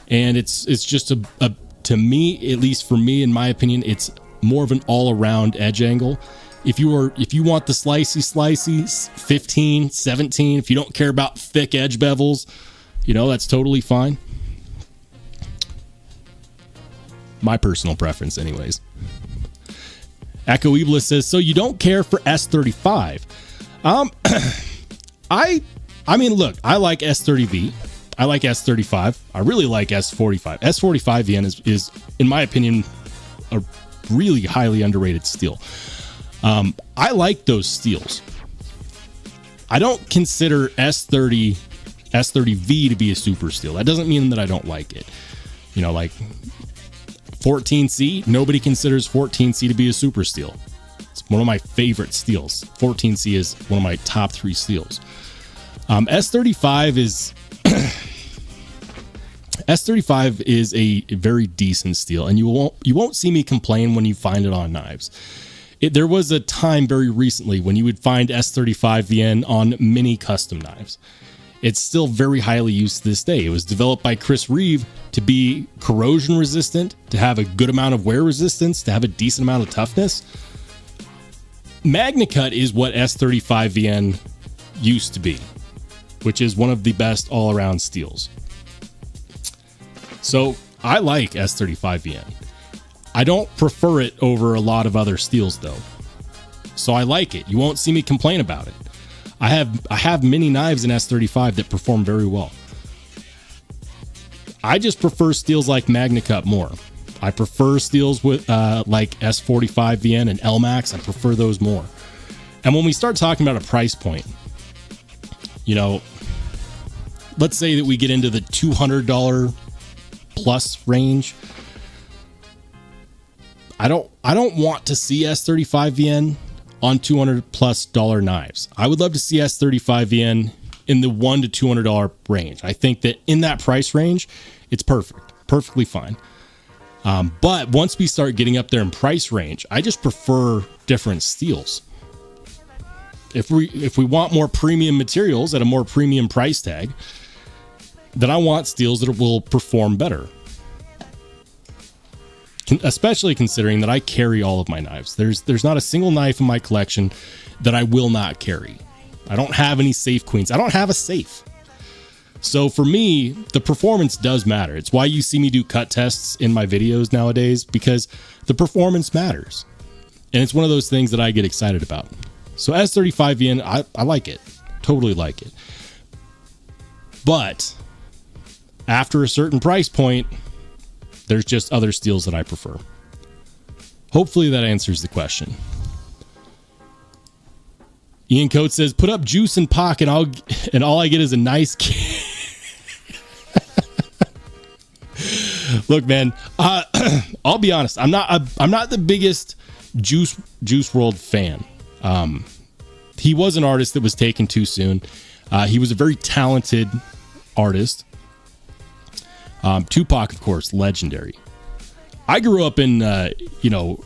[SPEAKER 1] and it's just to me, at least for me, in my opinion, it's more of an all-around edge angle. If you want the slicey 15, 17, if you don't care about thick edge bevels, that's totally fine. My personal preference anyways. Echo Iblis says, so you don't care for S35? I I mean, look, I like S30V. I like S35. I really like S45. S45 VN is in my opinion, a really highly underrated steel. I like those steels. I don't consider S30V to be a super steel. That doesn't mean that I don't like it. You know, like 14C, nobody considers 14C to be a super steel. It's one of my favorite steels. 14C is one of my top 3 steels. S35 is a very decent steel, and you won't see me complain when you find it on knives. There was a time very recently when you would find S35 VN on many custom knives. It's still very highly used to this day. It was developed by Chris Reeve to be corrosion resistant, to have a good amount of wear resistance, to have a decent amount of toughness. MagnaCut is what S35 VN used to be, which is one of the best all-around steels. So I like S35 VN. I don't prefer it over a lot of other steels though. So I like it. You won't see me complain about it. I have many knives in S35 that perform very well. I just prefer steels like MagnaCut more. I prefer steels with like S45 VN and LMAX. I prefer those more. And when we start talking about a price point, you know, let's say that we get into the $200 plus range. I don't want to see S35 VN on $200+ knives. I would love to see S35 VN in the $100 to $200 range. I think that in that price range, it's perfectly fine. But once we start getting up there in price range, I just prefer different steels. If we want more premium materials at a more premium price tag, then I want steels that will perform better. Especially considering that I carry all of my knives. There's not a single knife in my collection that I will not carry. I don't have any safe queens. I don't have a safe. So for me, the performance does matter. It's why you see me do cut tests in my videos nowadays, because the performance matters. And it's one of those things that I get excited about. So S35 VN, I like it. Totally like it. But after a certain price point, there's just other steels that I prefer. Hopefully that answers the question. Ian Coates says, put up juice and pock and all I get is a nice Look, man, I'll be honest. I'm not the biggest Juice WRLD fan. He was an artist that was taken too soon. He was a very talented artist. Tupac, of course, legendary. I grew up in,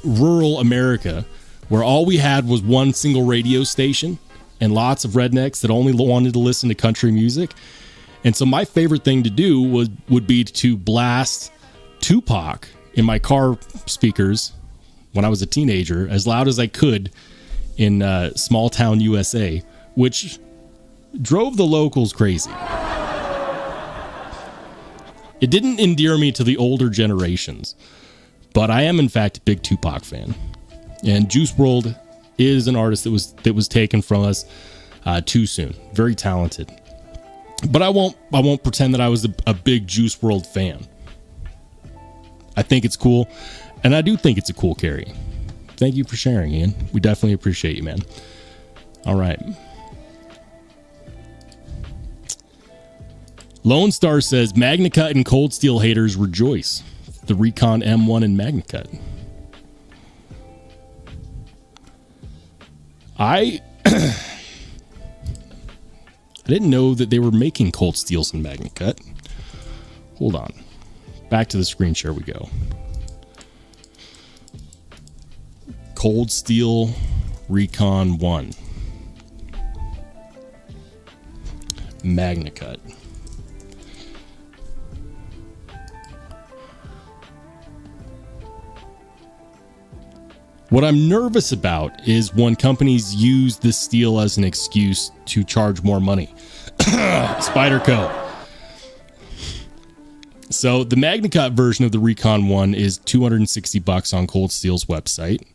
[SPEAKER 1] rural America where all we had was one single radio station and lots of rednecks that only wanted to listen to country music. And so my favorite thing to do would be to blast Tupac in my car speakers when I was a teenager as loud as I could in small town USA, which drove the locals crazy. It didn't endear me to the older generations, but I am in fact a big Tupac fan. And Juice WRLD is an artist that was taken from us too soon. Very talented. But I won't pretend that I was a big Juice WRLD fan. I think it's cool, and I do think it's a cool carry. Thank you for sharing, Ian. We definitely appreciate you, man. All right. Lone Star says, MagnaCut and cold steel haters rejoice. The Recon M1 and MagnaCut. I didn't know that they were making cold steels in MagnaCut. Hold on. Back to the screen share we go. Cold Steel Recon 1. MagnaCut. What I'm nervous about is when companies use this steel as an excuse to charge more money. Spyderco. So the MagnaCut version of the Recon 1 is $260 on Cold Steel's website.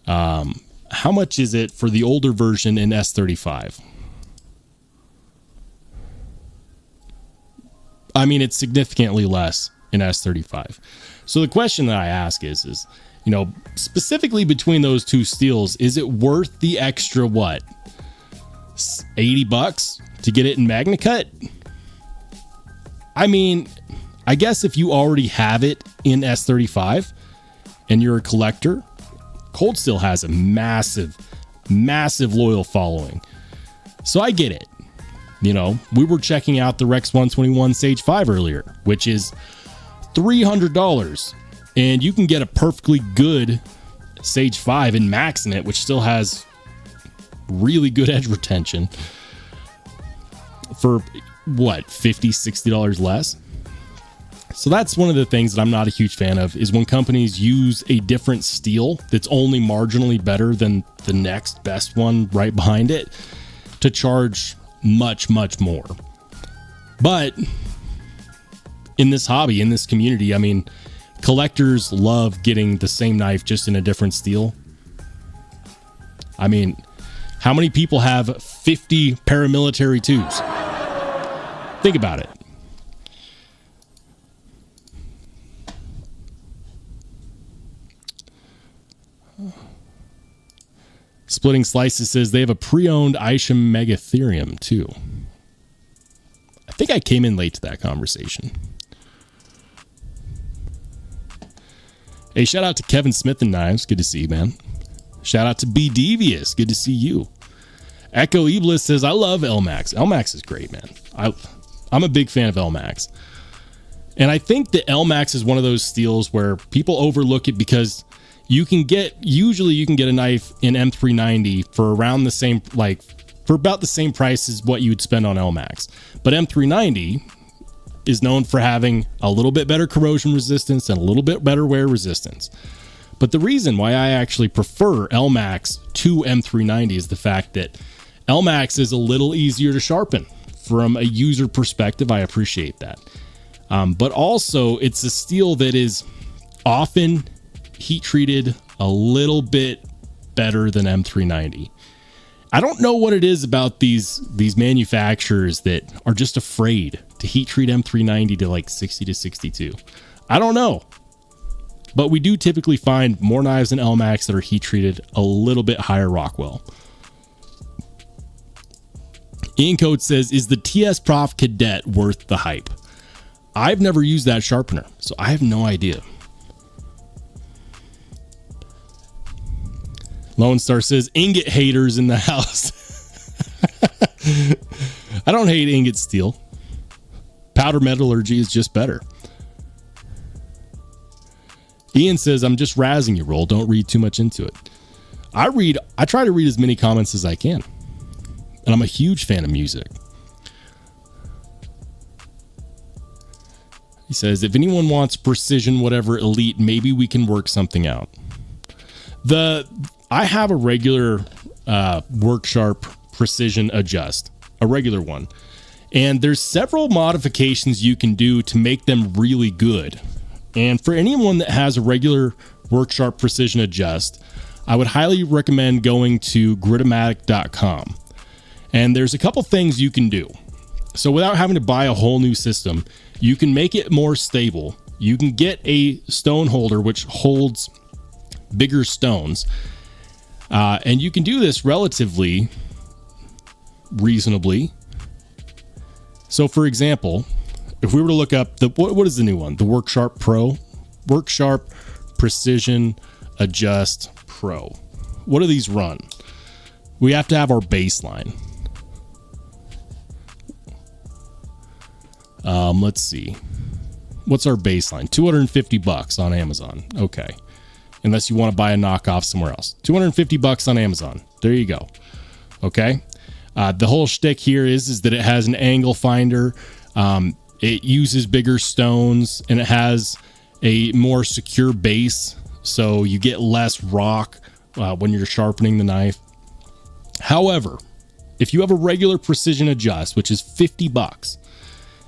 [SPEAKER 1] How much is it for the older version in S35? I mean, it's significantly less in S35. So the question that I ask is, you know, specifically between those two steels, is it worth the extra, what, $80 to get it in MagnaCut? I mean, I guess if you already have it in S35 and you're a collector, Cold Steel has a massive loyal following. So I get it. You know, we were checking out the Rex 121 Sage 5 earlier, which is $300. And you can get a perfectly good Sage 5 in max in it, which still has really good edge retention for what, $50, $60 less. So that's one of the things that I'm not a huge fan of, is when companies use a different steel that's only marginally better than the next best one right behind it to charge much more. But in this hobby, in this community, I mean, collectors love getting the same knife just in a different steel. I mean, how many people have 50 paramilitary 2s? Think about it. Splitting Slices says they have a pre-owned Isham Megatherium too. I think I came in late to that conversation. Hey, shout out to Kevin Smith and Knives. Good to see you, man. Shout out to B Devious. Good to see you. Echo Iblis says, I love LMAX. LMAX is great, man. I'm a big fan of LMAX. And I think that LMAX is one of those steels where people overlook it because usually you can get a knife in M390 for around the same, like for about the same price as what you would spend on LMAX. But M390 is known for having a little bit better corrosion resistance and a little bit better wear resistance. But the reason why I actually prefer LMAX to M390 is the fact that LMAX is a little easier to sharpen. From a user perspective, I appreciate that. But also, it's a steel that is often heat treated a little bit better than M390. I don't know what it is about these manufacturers that are just afraid to heat treat M390 to like 60 to 62. I don't know. But we do typically find more knives than LMAX that are heat treated a little bit higher Rockwell. Ian Coates says, is the TS Prof Cadet worth the hype? I've never used that sharpener, so I have no idea. Lone Star says, ingot haters in the house. I don't hate ingot steel. Powder metallurgy is just better. Ian says, I'm just razzing you, Roll. Don't read too much into it. I try to read as many comments as I can. And I'm a huge fan of music. He says, if anyone wants precision, whatever elite, maybe we can work something out. I have a regular Work Sharp Precision Adjust, a regular one. And there's several modifications you can do to make them really good. And for anyone that has a regular Work Sharp Precision Adjust, I would highly recommend going to gritomatic.com. And there's a couple things you can do. So without having to buy a whole new system, you can make it more stable. You can get a stone holder which holds bigger stones. And you can do this relatively reasonably. So for example, if we were to look up what is the new one? The Work Sharp Pro? Work Sharp Precision Adjust Pro. What do these run? We have to have our baseline. Let's see. What's our baseline? $250 on Amazon. Okay. Unless you want to buy a knockoff somewhere else. $250 on Amazon. There you go. Okay. The whole shtick here is that it has an angle finder. It uses bigger stones and it has a more secure base. So you get less rock when you're sharpening the knife. However, if you have a regular precision adjust, which is $50,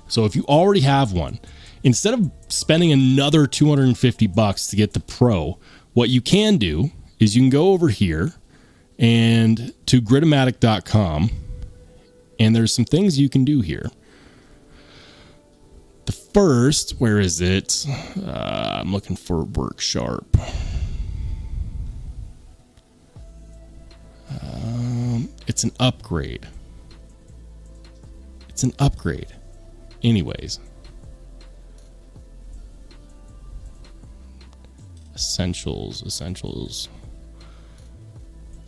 [SPEAKER 1] so if you already have one, instead of spending another $250 to get the Pro, what you can do is you can go over here and to gritomatic.com, and there's some things you can do here. first, where is it? I'm looking for Work Sharp. It's an upgrade. It's an upgrade. Anyways. Essentials.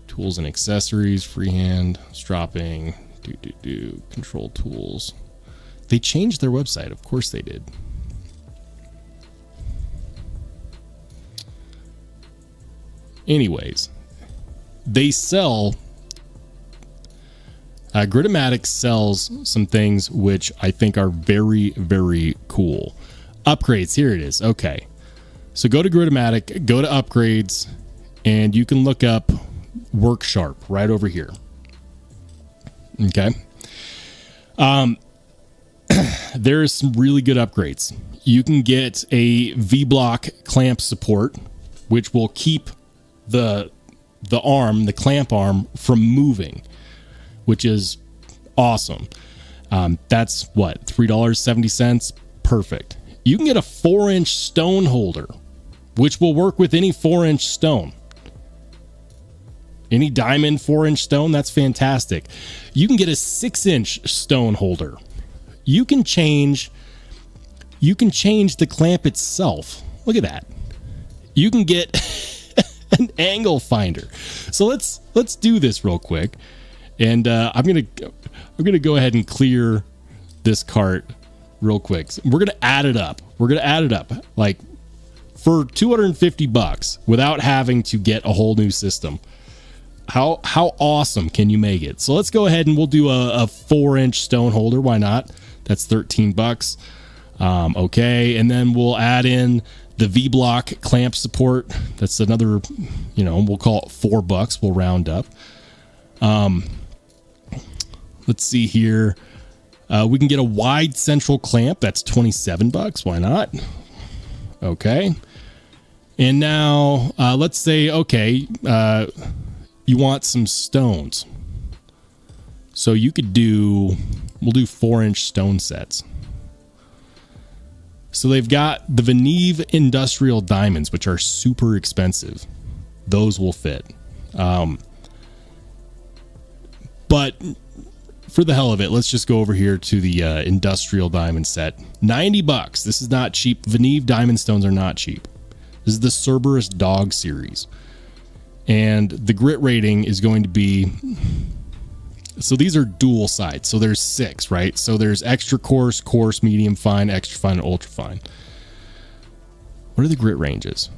[SPEAKER 1] Tools and accessories, freehand, stropping, control tools. They changed their website. Of course they did. Anyways, they sell... Gritomatic sells some things which I think are very, very cool. Upgrades, here it is. Okay. So go to Gritomatic, go to upgrades, and you can look up Work Sharp right over here. Okay. There's some really good upgrades. You can get a V-block clamp support, which will keep the clamp arm from moving, which is awesome. That's what, $3.70? Perfect. You can get a 4-inch stone holder, which will work with any 4-inch stone. Any diamond 4-inch stone, that's fantastic. You can get a 6-inch stone holder. You can change the clamp itself. Look at that. You can get an angle finder. So let's do this real quick. And I'm gonna go ahead and clear this cart real quick. We're gonna add it up. Like for $250 without having to get a whole new system. How awesome can you make it? So let's go ahead and we'll do a 4-inch stone holder. Why not? That's $13. Okay, and then we'll add in the V-block clamp support. That's another, we'll call it $4. We'll round up. Let's see here. We can get a wide central clamp. That's $27. Why not? Okay. And now let's say, okay, you want some stones. So you could we'll do 4-inch stone sets. So they've got the Veneve industrial diamonds, which are super expensive. Those will fit. But for the hell of it, let's just go over here to the industrial diamond set. $90. This is not cheap. Veneve diamond stones are not cheap. This is the Cerberus Dog series. And the grit rating is going to be... So these are dual sides. So there's 6, right? So there's extra coarse, coarse, medium fine, extra fine, and ultra fine. What are the grit ranges?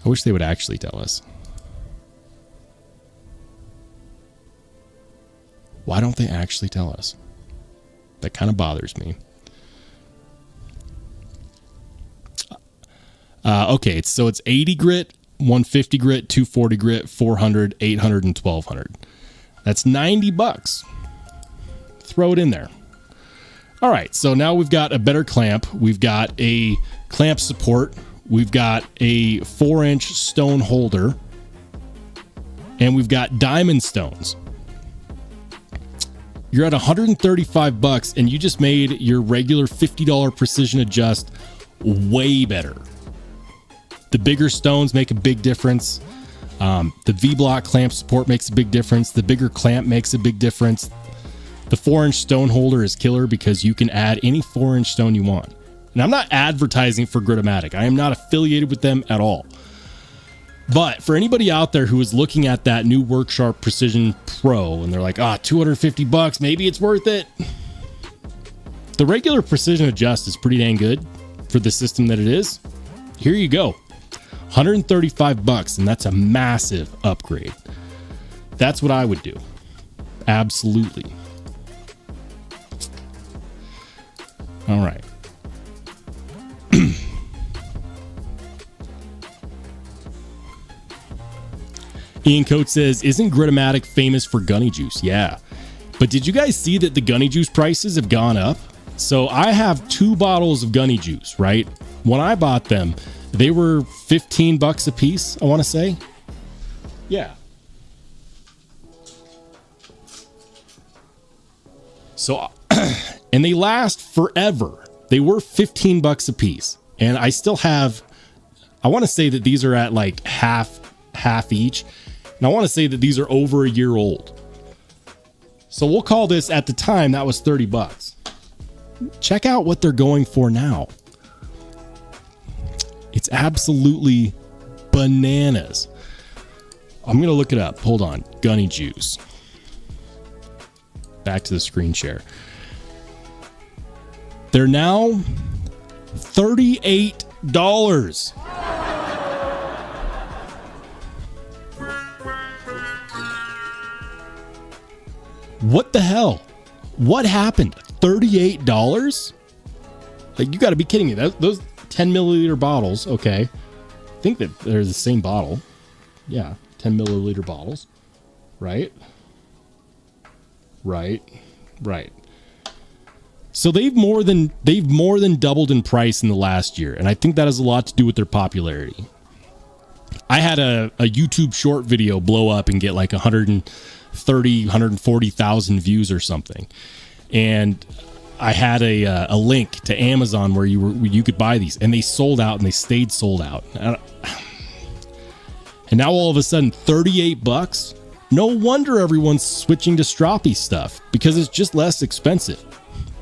[SPEAKER 1] I wish they would actually tell us. Why don't they actually tell us? That kind of bothers me. Okay, so it's 80 grit, 150 grit, 240 grit, 400, 800, and 1200. That's $90. Throw it in there. All right, so now we've got a better clamp. We've got a clamp support. We've got a 4-inch stone holder. And we've got diamond stones. You're at $135 and you just made your regular $50 precision adjust way better. The bigger stones make a big difference. The V-block clamp support makes a big difference. The bigger clamp makes a big difference. The 4-inch stone holder is killer because you can add any 4-inch stone you want. And I'm not advertising for Gritomatic. I am not affiliated with them at all. But for anybody out there who is looking at that new Work Sharp Precision Pro and they're like, $250, maybe it's worth it. The regular precision adjust is pretty dang good for the system that it is. Here you go. $135, and that's a massive upgrade. That's what I would do. Absolutely. All right. Ian Coates says, isn't Gritomatic famous for gunny juice? Yeah. But did you guys see that the gunny juice prices have gone up? So I have 2 bottles of gunny juice, right? When I bought them, they were $15 a piece, I want to say. Yeah. So, and and they last forever. They were $15 a piece, and I still have, I want to say that these are at like half each, and I want to say that these are over a year old. So we'll call this, at the time, that was $30. Check out what they're going for now. It's absolutely bananas. I'm going to look it up. Hold on. Gunny juice. Back to the screen share. They're now $38. What the hell? What happened? $38? Like, you got to be kidding me. Those 10 milliliter bottles, okay. I think that they're the same bottle. Yeah, 10 milliliter bottles. Right? Right. So they've more than doubled in price in the last year, and I think that has a lot to do with their popularity. I had a YouTube short video blow up and get like 140,000 views or something, and I had a link to Amazon where you could buy these, and they sold out, and they stayed sold out. And now all of a sudden, $38. No wonder everyone's switching to stroppy stuff, because it's just less expensive.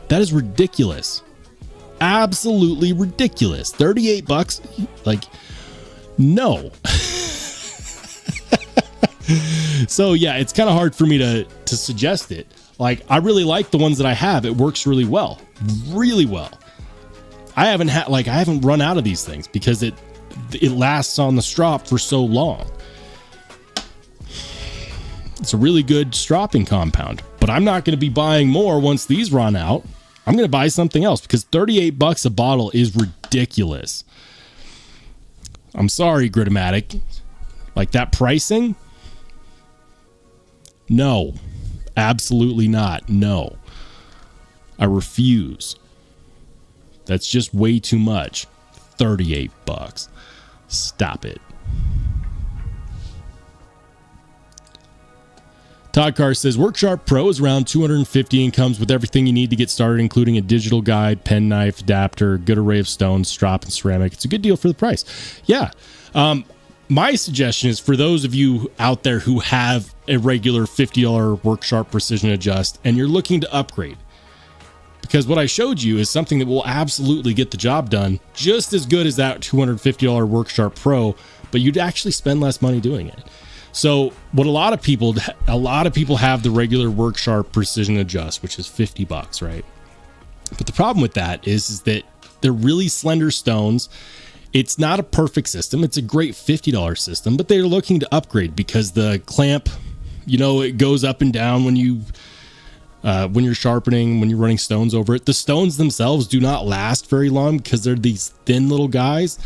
[SPEAKER 1] That is ridiculous. Absolutely ridiculous. $38? Like, no. So yeah, it's kind of hard for me to suggest it. Like, I really like the ones that I have. It works really well. Really well. I haven't run out of these things because it lasts on the strop for so long. It's a really good stropping compound, but I'm not going to be buying more once these run out. I'm going to buy something else, because $38 a bottle is ridiculous. I'm sorry, Gritomatic. Like, that pricing? No. Absolutely not. No. I refuse. That's just way too much. $38. Stop it. Todd Carr says, Worksharp Pro is around $250 and comes with everything you need to get started, including a digital guide, pen knife, adapter, good array of stones, strop, and ceramic. It's a good deal for the price. Yeah. My suggestion is, for those of you out there who have a regular $50 Worksharp Precision Adjust and you're looking to upgrade, because what I showed you is something that will absolutely get the job done just as good as that $250 Worksharp Pro, but you'd actually spend less money doing it. So what a lot of people have the regular Worksharp Precision Adjust, which is $50, right? But the problem with that is that they're really slender stones. It's not a perfect system. It's a great $50 system, but they're looking to upgrade because the clamp, it goes up and down when you're sharpening, when you're running stones over it. The stones themselves do not last very long because they're these thin little guys.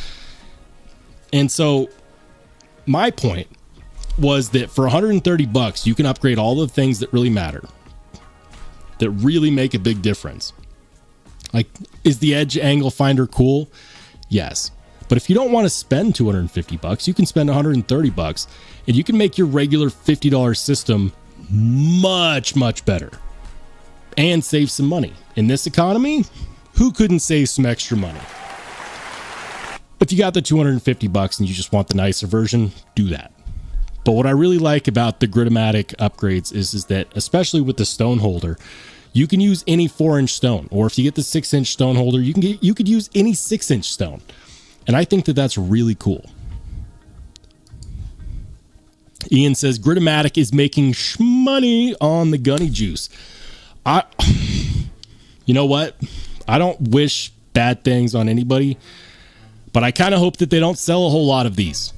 [SPEAKER 1] And so my point was that for $130, you can upgrade all the things that really matter, that really make a big difference. Like, is the edge angle finder cool? Yes. But if you don't want to spend $250, you can spend $130, and you can make your regular $50 system much, much better and save some money. In this economy, who couldn't save some extra money? If you got the $250 and you just want the nicer version, do that. But what I really like about the Gritomatic upgrades is that, especially with the stone holder, you can use any 4-inch stone, or if you get the 6-inch stone holder, you could use any 6-inch stone. And I think that that's really cool. Ian says Gritomatic is making money on the gunny juice. You know what? I don't wish bad things on anybody, but I kind of hope that they don't sell a whole lot of these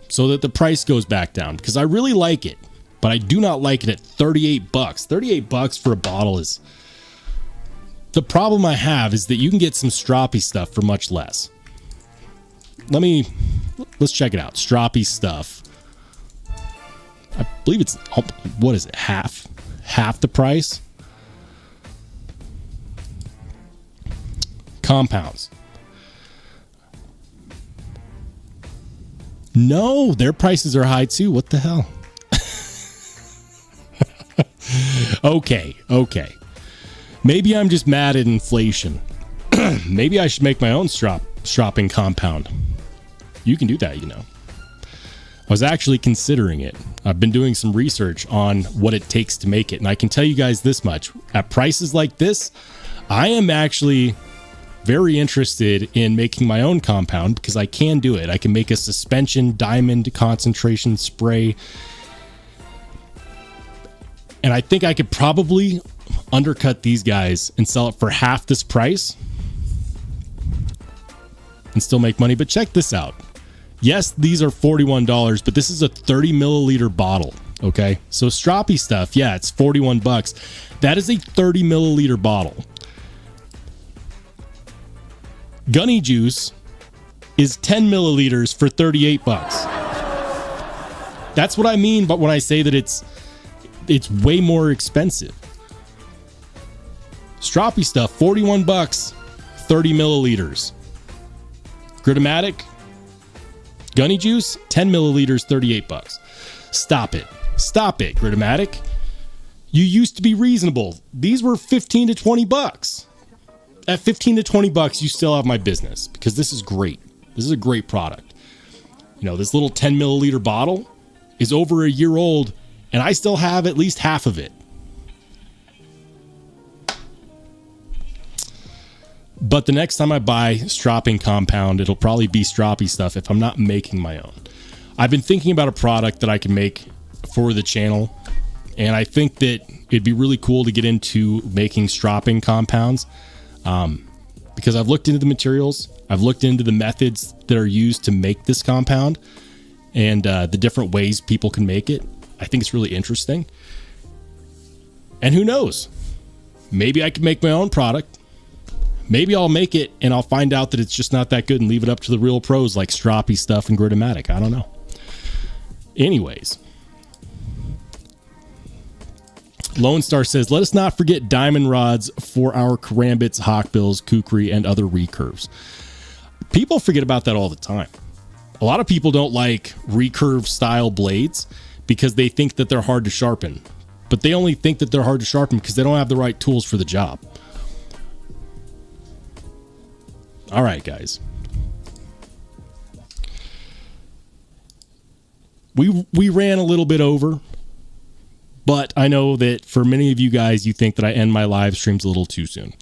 [SPEAKER 1] so that the price goes back down, because I really like it, but I do not like it at $38. $38 for a bottle is... The problem I have is that you can get some stroppy stuff for much less. Let's check it out. Stroppy stuff. I believe it's, what is it? Half the price. Compounds. No, their prices are high too. What the hell? Okay. Maybe I'm just mad at inflation. Maybe I should make my own stropping compound. You can do that, you know. I was actually considering it. I've been doing some research on what it takes to make it, and I can tell you guys this much. At prices like this, I am actually very interested in making my own compound because I can do it. I can make a suspension diamond concentration spray, and I think I could probably undercut these guys and sell it for half this price and still make money. But check this out. Yes, these are $41, but this is a 30 milliliter bottle. Okay, so stroppy stuff, yeah, it's $41. That is a 30 milliliter bottle. Gunny juice is 10 milliliters for $38. That's what I mean, but when I say that it's way more expensive. Stroppy stuff, $41, 30 milliliters. Gritomatic, Gunny juice, 10 milliliters, $38. Stop it. Stop it, Gritomatic. You used to be reasonable. These were 15 to 20 bucks. At 15 to 20 bucks, you still have my business because this is great. This is a great product. You know, this little 10 milliliter bottle is over a year old and I still have at least half of it. But the next time I buy stropping compound, it'll probably be stroppy stuff if I'm not making my own. I've been thinking about a product that I can make for the channel, and I think that it'd be really cool to get into making stropping compounds. Because I've looked into the materials, I've looked into the methods that are used to make this compound and the different ways people can make it. I think it's really interesting. And who knows? Maybe I can make my own product. Maybe I'll make it and I'll find out that it's just not that good and leave it up to the real pros like stroppy stuff and Gritomatic. I don't know. Anyways. Lone Star says, let us not forget diamond rods for our karambits, hawkbills, kukri, and other recurves. People forget about that all the time. A lot of people don't like recurve style blades because they think that they're hard to sharpen. But they only think that they're hard to sharpen because they don't have the right tools for the job. All right, guys. We ran a little bit over. But I know that for many of you guys, you think that I end my live streams a little too soon.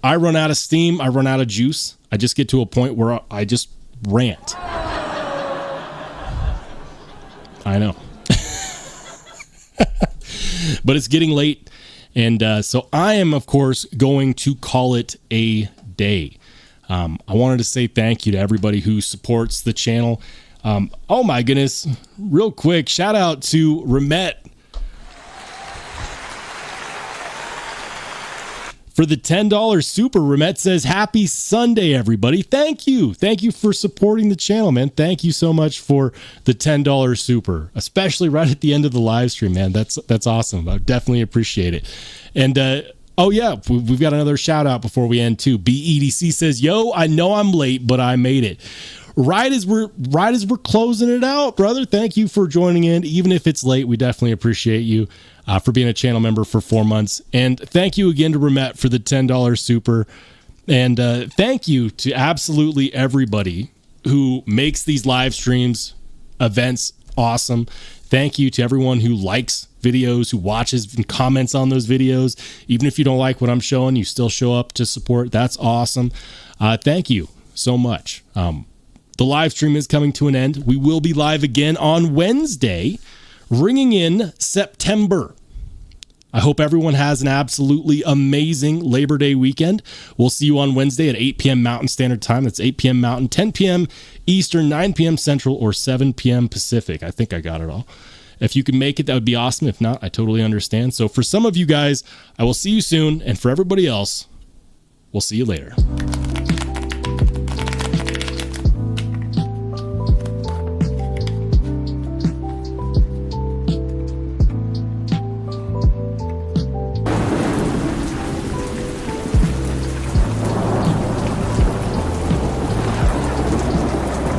[SPEAKER 1] I run out of steam. I run out of juice. I just get to a point where I just rant. I know. But it's getting late. And so I am, of course, going to call it a day. I wanted to say thank you to everybody who supports the channel. Oh my goodness, real quick, shout out to Remet for the $10 super. Remet says, happy Sunday, everybody. Thank you. Thank you for supporting the channel, man. Thank you so much for the $10 super, especially right at the end of the live stream, man. That's awesome. I definitely appreciate it. And, oh yeah, we've got another shout out before we end too. BEDC says, yo, I know I'm late, but I made it. Right as we're closing it out, brother. Thank you for joining in. Even if it's late, we definitely appreciate you for being a channel member for 4 months. And thank you again to Remet for the $10 super. And thank you to absolutely everybody who makes these live streams, events awesome. Thank you to everyone who likes videos, who watches and comments on those videos. Even if you don't like what I'm showing, you still show up to support. That's awesome. Thank you so much. The live stream is coming to an end. We will be live again on Wednesday, ringing in September. I hope everyone has an absolutely amazing Labor Day weekend. We'll see you on Wednesday at 8 p.m. Mountain Standard Time. That's 8 p.m. Mountain, 10 p.m. Eastern, 9 p.m. Central, or 7 p.m. Pacific. I think I got it all. If you can make it, that would be awesome. If not, I totally understand. So for some of you guys, I will see you soon. And for everybody else, we'll see you later.